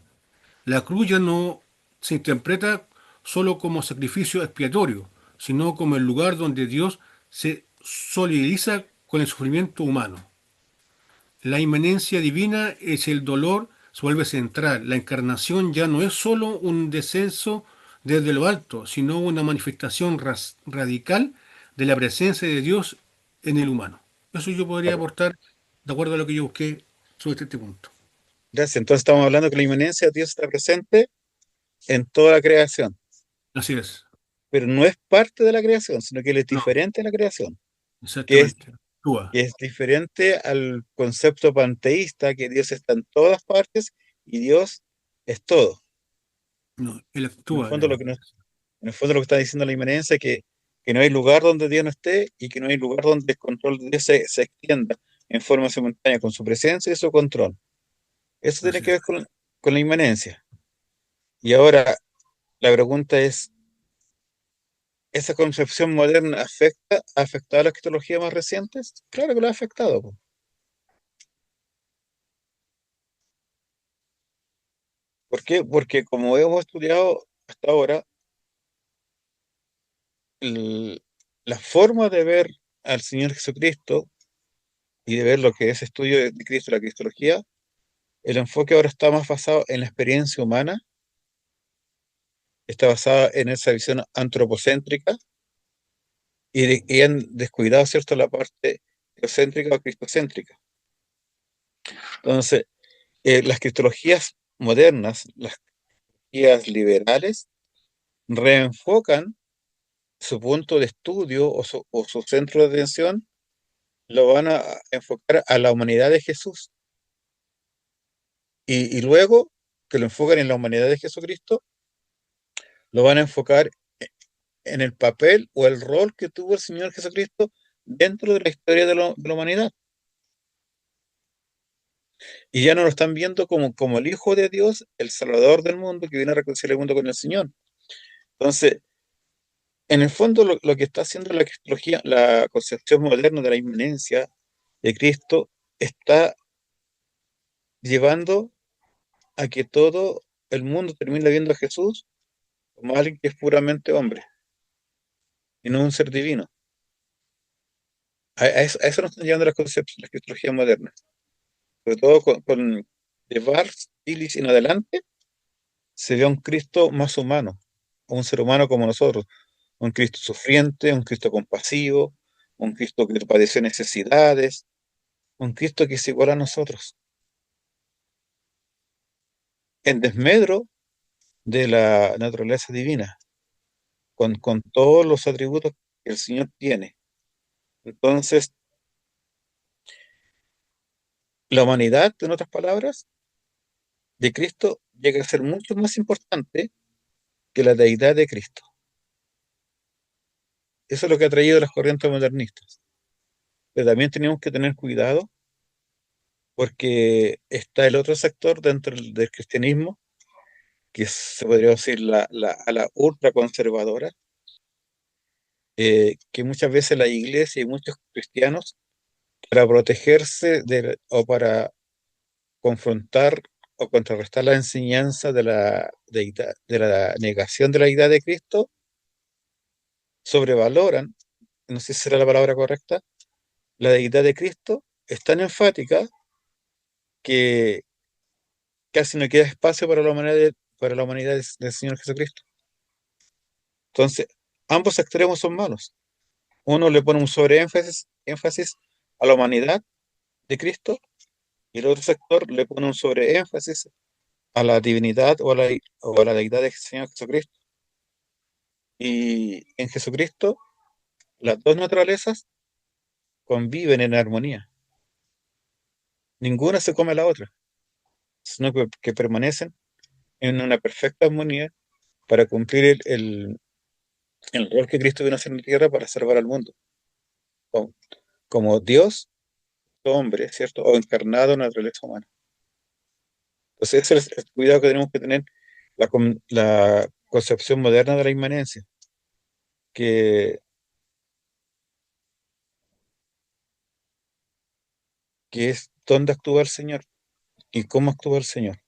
La cruz ya no se interpreta solo como sacrificio expiatorio, sino como el lugar donde Dios se solidariza con el sufrimiento humano. La inmanencia divina es el dolor, se vuelve central. La encarnación ya no es solo un descenso desde lo alto, sino una manifestación radical de la presencia de Dios en el humano. Eso yo podría Claro. aportar de acuerdo a lo que yo busqué sobre este punto. Gracias. Entonces estamos hablando que la inmanencia de Dios está presente en toda la creación, Así es. pero no es parte de la creación, sino que Él es No, diferente de la creación, que es, exactamente. Actúa. que es diferente al concepto panteísta, que Dios está en todas partes y Dios es todo. No, él En el actúa. fondo lo que, en el fondo lo que está diciendo la inmanencia es que no hay lugar donde Dios no esté y que no hay lugar donde el control de Dios se extienda en forma simultánea con su presencia y su control. Eso tiene Así que es. ver con la inmanencia. Y ahora la pregunta es, ¿esa concepción moderna ha afectado a la escatología más recientes? Claro que lo ha afectado, po. ¿Por ¿Por qué? Porque como hemos estudiado hasta ahora, el- la forma de ver al Señor Jesucristo y de ver lo que es estudio de Cristo, la cristología, el enfoque ahora está más basado en la experiencia humana, está basada en esa visión antropocéntrica y han descuidado, ¿cierto?, la parte teocéntrica o cristocéntrica. Entonces, las cristologías modernas, las cristologías liberales, reenfocan su punto de estudio o su centro de atención, lo van a enfocar a la humanidad de Jesús. Y luego que lo enfocan en la humanidad de Jesucristo, lo van a enfocar en el papel o el rol que tuvo el Señor Jesucristo dentro de la historia de la humanidad. Y ya no lo están viendo como el Hijo de Dios, el Salvador del mundo, que viene a reconciliar el mundo con el Señor. Entonces, en el fondo, lo que está haciendo la cristología, la concepción moderna de la inmanencia de Cristo, está llevando a que todo el mundo termine viendo a Jesús como alguien que es puramente hombre y no un ser divino. A eso nos están llevando las concepciones, las cristologías modernas. Sobre todo de Barth, Tillich en adelante, se ve a un Cristo más humano, a un ser humano como nosotros, un Cristo sufriente, un Cristo compasivo, un Cristo que padeció necesidades, un Cristo que es igual a nosotros, en desmedro de la naturaleza divina, con todos los atributos que el Señor tiene. Entonces, la humanidad, en otras palabras, de Cristo llega a ser mucho más importante que la deidad de Cristo. Eso es lo que ha traído las corrientes modernistas. Pero también tenemos que tener cuidado porque está el otro sector dentro del cristianismo, que se podría decir a la ultraconservadora, que muchas veces la iglesia y muchos cristianos, para protegerse o para confrontar o contrarrestar la enseñanza de de la negación de la deidad de Cristo, sobrevaloran, no sé si será la palabra correcta, la deidad de Cristo es tan enfática que casi no queda espacio para la humanidad del Señor Jesucristo. Entonces, ambos extremos son malos. Uno le pone un énfasis a la humanidad de Cristo y el otro sector le pone un sobreénfasis a la divinidad o a la deidad del Señor Jesucristo. Y en Jesucristo, las dos naturalezas conviven en armonía. Ninguna se come a la otra, sino que permanecen en una perfecta armonía para cumplir el rol que Cristo vino a hacer en la tierra para salvar al mundo. Como, como Dios, hombre, ¿cierto? O encarnado en la naturaleza humana. Entonces, ese es el cuidado que tenemos que tener la concepción moderna de la inmanencia, que, que es dónde actúa el Señor y cómo actúa el Señor.